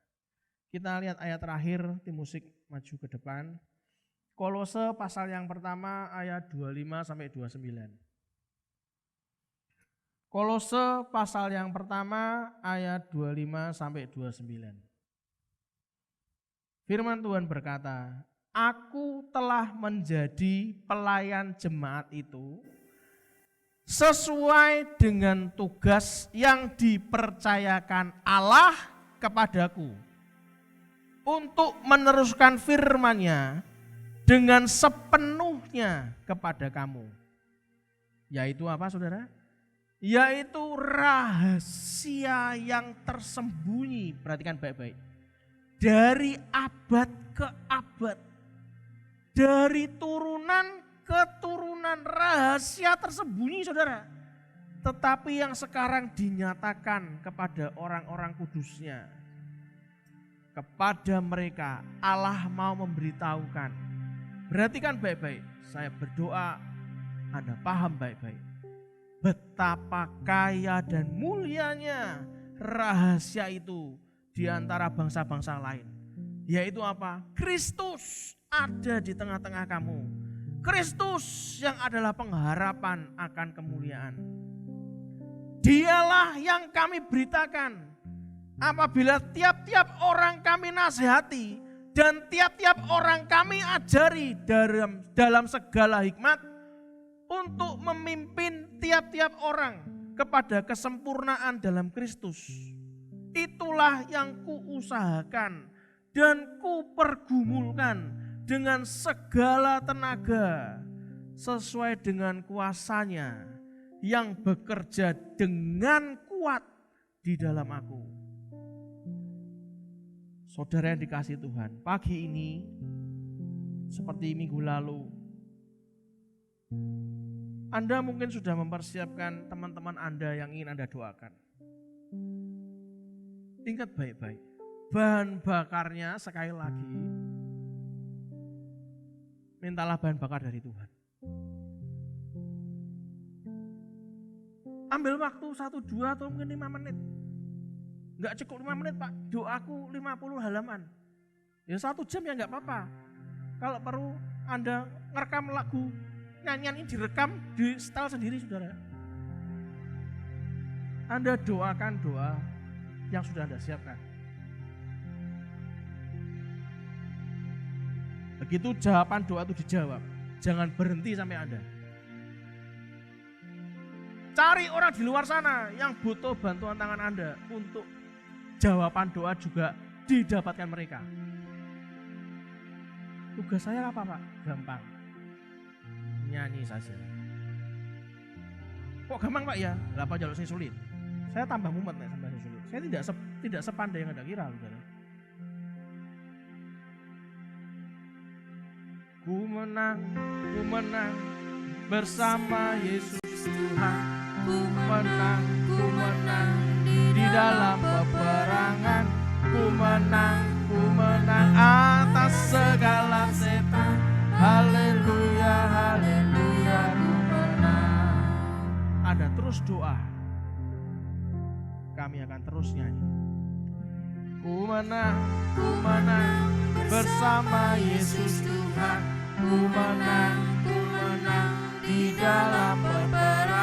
Kita lihat ayat terakhir, tim musik maju ke depan. Kolose pasal yang pertama ayat 25 sampai 29. Kolose pasal yang pertama ayat 25 sampai 29. Firman Tuhan berkata, aku telah menjadi pelayan jemaat itu sesuai dengan tugas yang dipercayakan Allah kepadaku untuk meneruskan firman-Nya dengan sepenuhnya kepada kamu. Yaitu apa, saudara? Yaitu rahasia yang tersembunyi, perhatikan baik-baik, dari abad ke abad, dari turunan ke turunan, rahasia tersembunyi, saudara. Tetapi yang sekarang dinyatakan kepada orang-orang kudusnya, kepada mereka Allah mau memberitahukan. Perhatikan baik-baik, saya berdoa Anda paham baik-baik betapa kaya dan mulianya rahasia itu di antara bangsa-bangsa lain. Yaitu apa? Kristus ada di tengah-tengah kamu. Kristus yang adalah pengharapan akan kemuliaan. Dialah yang kami beritakan apabila tiap-tiap orang kami nasihati dan tiap-tiap orang kami ajari dalam segala hikmat untuk memimpin tiap-tiap orang kepada kesempurnaan dalam Kristus. Itulah yang kuusahakan dan kupergumulkan dengan segala tenaga sesuai dengan kuasa-Nya yang bekerja dengan kuat di dalam aku. Saudara yang dikasihi Tuhan, pagi ini seperti minggu lalu, Anda mungkin sudah mempersiapkan teman-teman Anda yang ingin Anda doakan. Ingat baik-baik, bahan bakarnya sekali lagi, mintalah bahan bakar dari Tuhan. Ambil waktu 1, 2 atau mungkin 5 menit. Enggak cukup 5 menit Pak, doaku 50 halaman. Ya 1 jam ya enggak apa-apa. Kalau perlu Anda ngerekam lagu, nyanyian ini direkam, di setel sendiri, saudara. Anda doakan doa yang sudah Anda siapkan. Begitu jawaban doa itu dijawab, jangan berhenti sampai Anda. Cari orang di luar sana yang butuh bantuan tangan Anda untuk jawaban doa juga didapatkan mereka. Tugas saya apa Pak? Gampang. Nyanyi saja. Kok gampang Pak ya? Apa jalur saya sulit? Saya tambah mumet nih sampai sulit. Saya tidak sepandai yang Anda kira, saudara. Ku menang bersama Yesus Tuhan. Ku menang di dalam peperangan. Ku menang atas segala setan. Haleluya, haleluya, ku menang. Anda terus doa, kami akan terus nyanyi. Ku menang bersama Yesus Tuhan. Ku menang di dalam peperangan.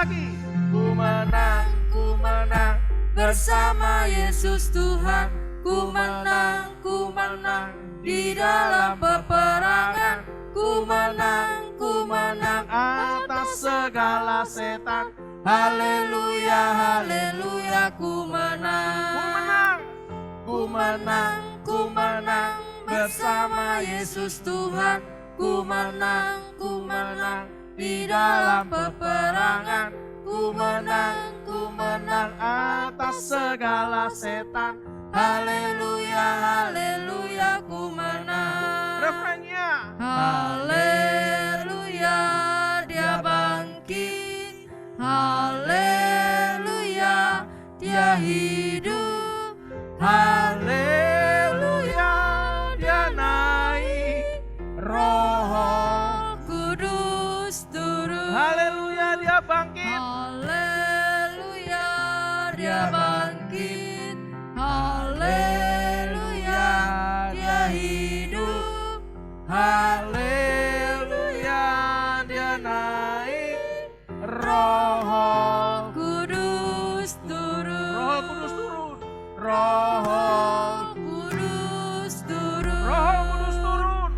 lagi. Ku menang bersama Yesus Tuhan. Ku menang di dalam peperangan. Ku menang atas segala setan. Haleluya, haleluya, ku menang. Ku menang bersama Yesus Tuhan. Ku menang di dalam peperangan. Ku menang atas segala setan. Haleluya, haleluya, ku menang. Refrennya. Haleluya, dia bangkit. Haleluya, dia hidup. Haleluya, dia naik. Roh Kudus turun. Haleluya, dia bangkit. Haleluya, dia bangkit. Haleluya, dia hidup. Haleluya, dia naik. Roh Kudus turun. Roh Kudus turun. Roh Kudus turun. Roh Kudus turun.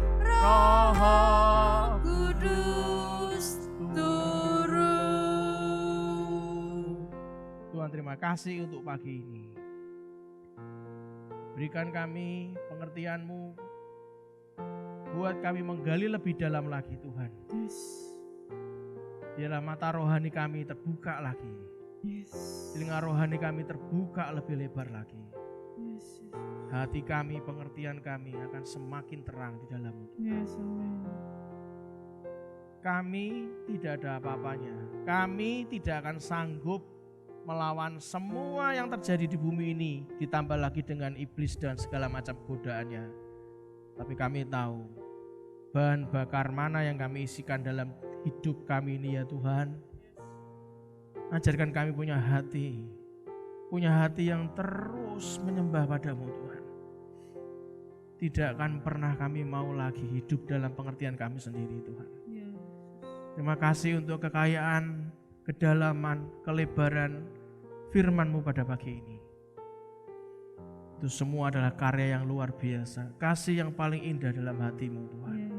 Roh Kudus turun. Tuhan, terima kasih untuk pagi ini. Berikan kami pengertian-Mu, buat kami menggali lebih dalam lagi Tuhan. Biarlah mata rohani kami terbuka lagi. Telinga rohani kami terbuka lebih lebar lagi. Hati kami, pengertian kami akan semakin terang di dalam-Mu. Kami tidak ada apa-apanya. Kami tidak akan sanggup melawan semua yang terjadi di bumi ini, ditambah lagi dengan iblis dan segala macam godaannya. Tapi kami tahu bahan bakar mana yang kami isikan dalam hidup kami ini ya Tuhan. Ajarkan kami punya hati yang terus menyembah padamu Tuhan. Tidak akan pernah kami mau lagi hidup dalam pengertian kami sendiri Tuhan. Terima kasih untuk kekayaan, kedalaman, kelebaran firman-Mu pada pagi ini. Itu semua adalah karya yang luar biasa, kasih yang paling indah dalam hati-Mu Tuhan.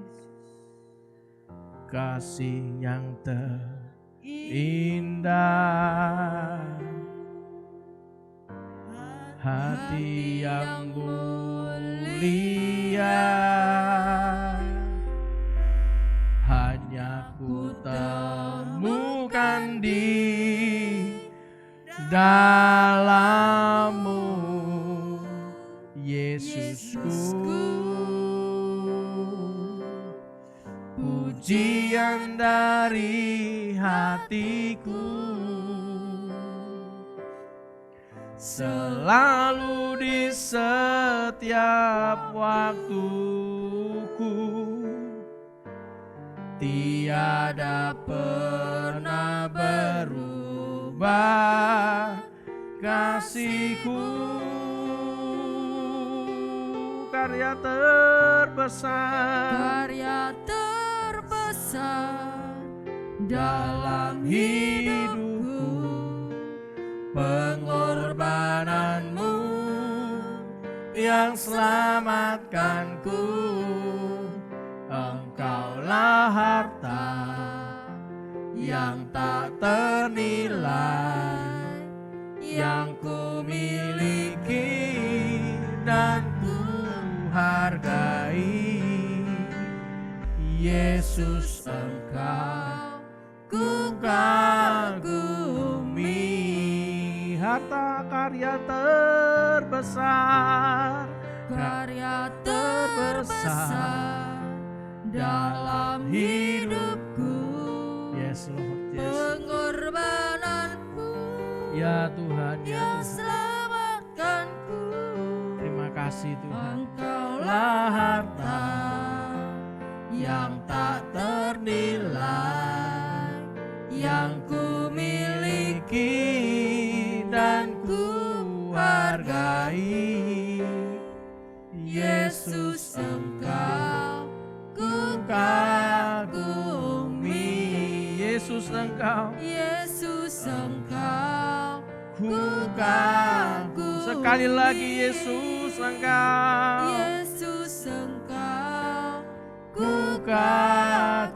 Kasih yang terindah, hati yang mulia, hanya ku temukan di dalam-Mu, Yesusku. Pujian dari hatiku, selalu di setiap waktuku, tiada pernah berubah kasih-Ku. Karya terbesar dalam hidupku, pengorbanan-Mu yang selamatkanku. Engkaulah harta yang tak ternilai, yang ku miliki dan ku hargai. Yesus, Engkau ku kagumi. Harta karya terbesar dalam hidupku. Yes Lord, yes. Pengorbanan-Mu ya Tuhan, yang selamatkanku. Terima kasih Tuhan. Engkaulah harta yang tak ternilai, yang ku miliki dan ku hargai. Yesus, Engkau ku kagumi. Yesus, Yesus Engkau Yesus Engkau ku kagum. Sekali lagi Yesus Engkau Yesus Engkau ku kagumi.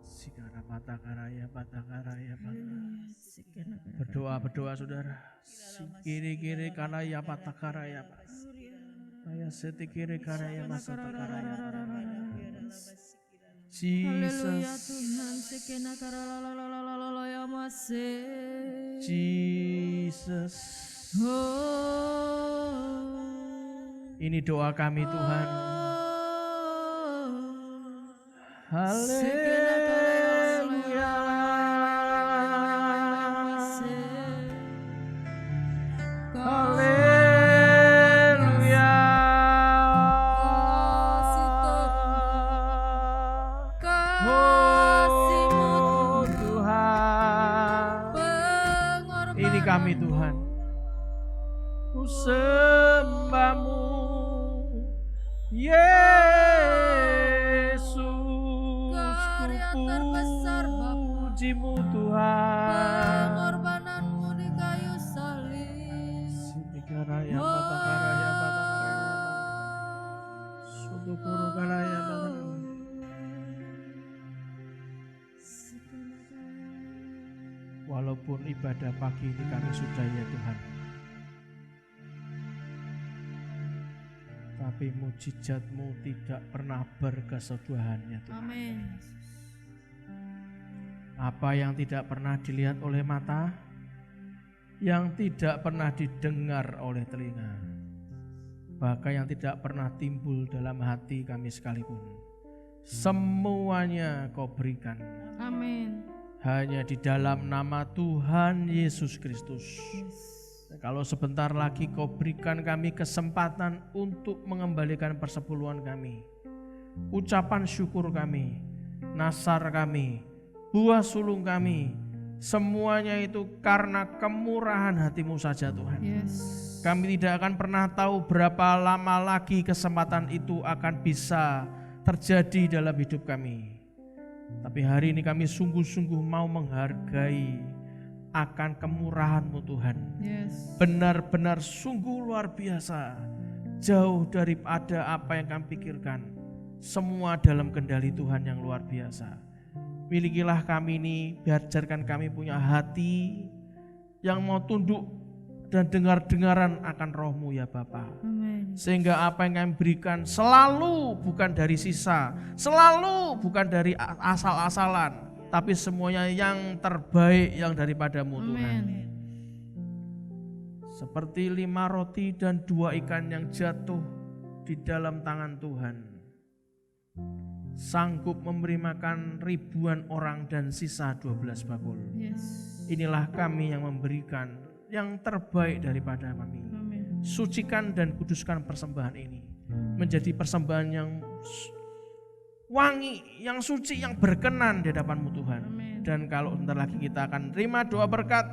Sikara patakaraya patakaraya patakaraya. Berdoa saudara. Sikiri-kiri karaya patakaraya. Saya setikiri karaya masa takaraya. Haleluya Jesus. Tuhan, sekena karalalalala ya masih. Jesus. Oh. Ini doa kami Tuhan. Haleluya. Haleluya. Oh Tuhan. Ini kami Tuhan. Ku sembahmu Yesus, ku pujimu Tuhan. Pengorbananmu di kayu salib. Sidikaraya patakaraya patakaraya. Sudukurukaraya patakaraya. Walaupun ibadah pagi ini kami sudah ya Tuhan, tapi mujizat-Mu tidak pernah berkesudahan ya Tuhan. Amin. Apa yang tidak pernah dilihat oleh mata, yang tidak pernah didengar oleh telinga, bahkan yang tidak pernah timbul dalam hati kami sekalipun, semuanya Kau berikan. Amin. Hanya di dalam nama Tuhan Yesus Kristus. Kalau sebentar lagi Kau berikan kami kesempatan untuk mengembalikan persepuluhan kami, ucapan syukur kami, nasar kami, buah sulung kami, semuanya itu karena kemurahan hati-Mu saja Tuhan. Yes. Kami tidak akan pernah tahu berapa lama lagi kesempatan itu akan bisa terjadi dalam hidup kami. Tapi hari ini kami sungguh-sungguh mau menghargai akan kemurahan-Mu Tuhan. Yes. Benar-benar sungguh luar biasa, jauh daripada apa yang kami pikirkan. Semua dalam kendali Tuhan yang luar biasa. Milikilah kami ini, biarkan kami punya hati yang mau tunduk dan dengar-dengaran akan Roh-Mu ya Bapa. Amin. Sehingga apa yang kami berikan selalu bukan dari sisa, selalu bukan dari asal-asalan, tapi semuanya yang terbaik yang daripada-Mu Tuhan. Amin. Seperti 5 roti dan 2 ikan yang jatuh di dalam tangan Tuhan, sanggup memberi makan ribuan orang dan sisa 12 bakul. Yes. Inilah kami yang memberikan yang terbaik daripada kami. Amin. Sucikan dan kuduskan persembahan ini menjadi persembahan yang wangi, yang suci, yang berkenan di hadapan-Mu Tuhan. Amin. Dan kalau sebentar lagi kita akan terima doa berkat,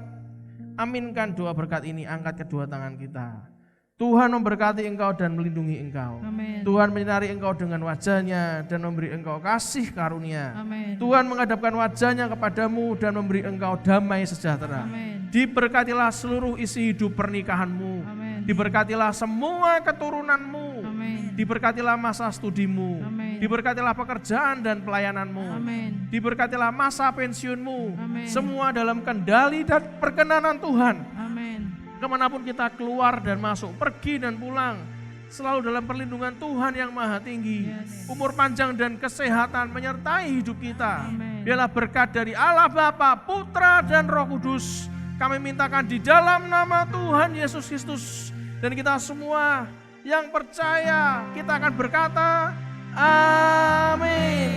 aminkan doa berkat ini, angkat kedua tangan kita. Tuhan memberkati engkau dan melindungi engkau. Amin. Tuhan menyinari engkau dengan wajah-Nya dan memberi engkau kasih karunia. Amin. Tuhan menghadapkan wajah-Nya kepadamu dan memberi engkau damai sejahtera. Amin. Diberkatilah seluruh isi hidup pernikahanmu. Amin. Diberkatilah semua keturunanmu. Amin. Diberkatilah masa studimu. Amin. Diberkatilah pekerjaan dan pelayananmu. Amin. Diberkatilah masa pensiunmu. Amin. Semua dalam kendali dan perkenanan Tuhan. Amin. Kemanapun kita keluar dan masuk, pergi dan pulang, selalu dalam perlindungan Tuhan yang maha tinggi. Yes. Umur panjang dan kesehatan menyertai hidup kita. Amin. Biarlah berkat dari Allah Bapa, Putra dan Roh Kudus kami mintakan di dalam nama Tuhan Yesus Kristus. Dan kita semua yang percaya, kita akan berkata amin.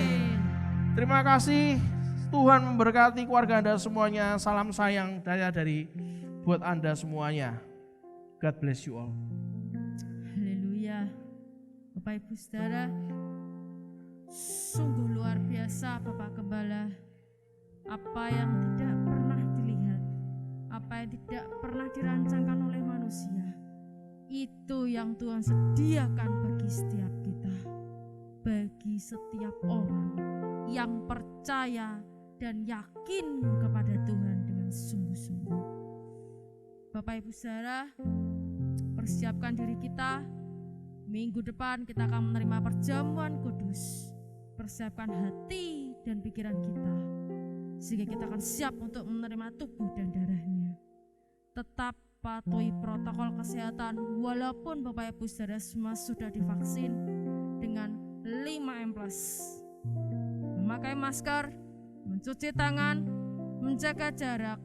Terima kasih. Tuhan memberkati keluarga Anda semuanya. Salam sayang dari buat Anda semuanya. God bless you all. Haleluya. Bapak Ibu Saudara, sungguh luar biasa Bapak Gembala. Apa yang tidak pernah dilihat, apa yang tidak pernah dirancangkan oleh manusia, itu yang Tuhan sediakan bagi setiap kita. bagi setiap orang yang percaya dan yakin kepada Tuhan dengan sungguh-sungguh. Bapak Ibu Saudara, persiapkan diri kita. Minggu depan kita akan menerima perjamuan kudus. Persiapkan hati dan pikiran kita, sehingga kita akan siap untuk menerima tubuh dan darahnya. Tetap patuhi protokol kesehatan walaupun Bapak Ibu Saudara semua sudah divaksin dengan 5M+. Memakai masker, mencuci tangan, menjaga jarak,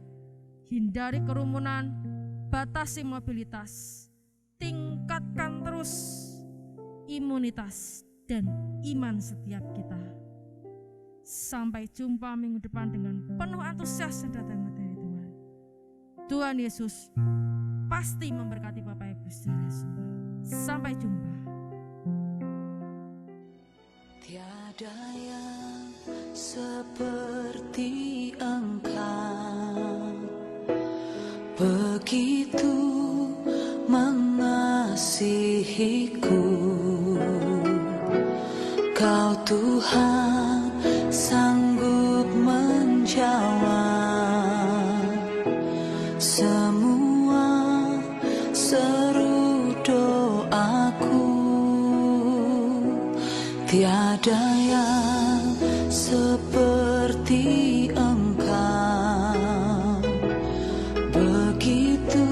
hindari kerumunan, batasi mobilitas, tingkatkan terus imunitas dan iman setiap kita. Sampai jumpa minggu depan dengan penuh antusias dan datang dari Tuhan. Tuhan Yesus pasti memberkati Bapak Ibu Saudara semua. Sampai jumpa. Tiada yang seperti Engkau, begitu mengasihiku. Kau Tuhan sanggup menjawab semua seru doaku. Tiada yang seperti Engkau, begitu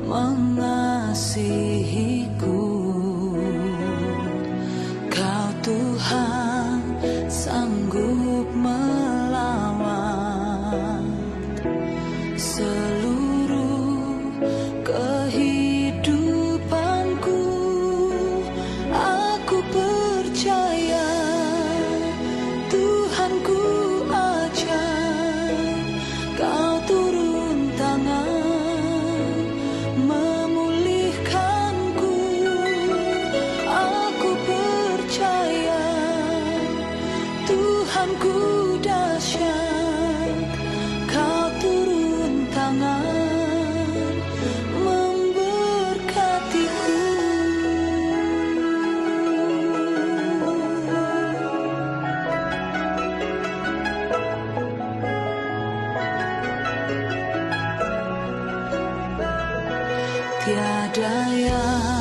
mengasihiku. Kau Tuhan sanggup melawat seluruh kehidupanku. Aku percaya Tuhanku ajar, Kau turun tangan memulihkanku. Aku percaya Tuhanku dahsyat, Kau turun tangan memberkatiku. Tiada yang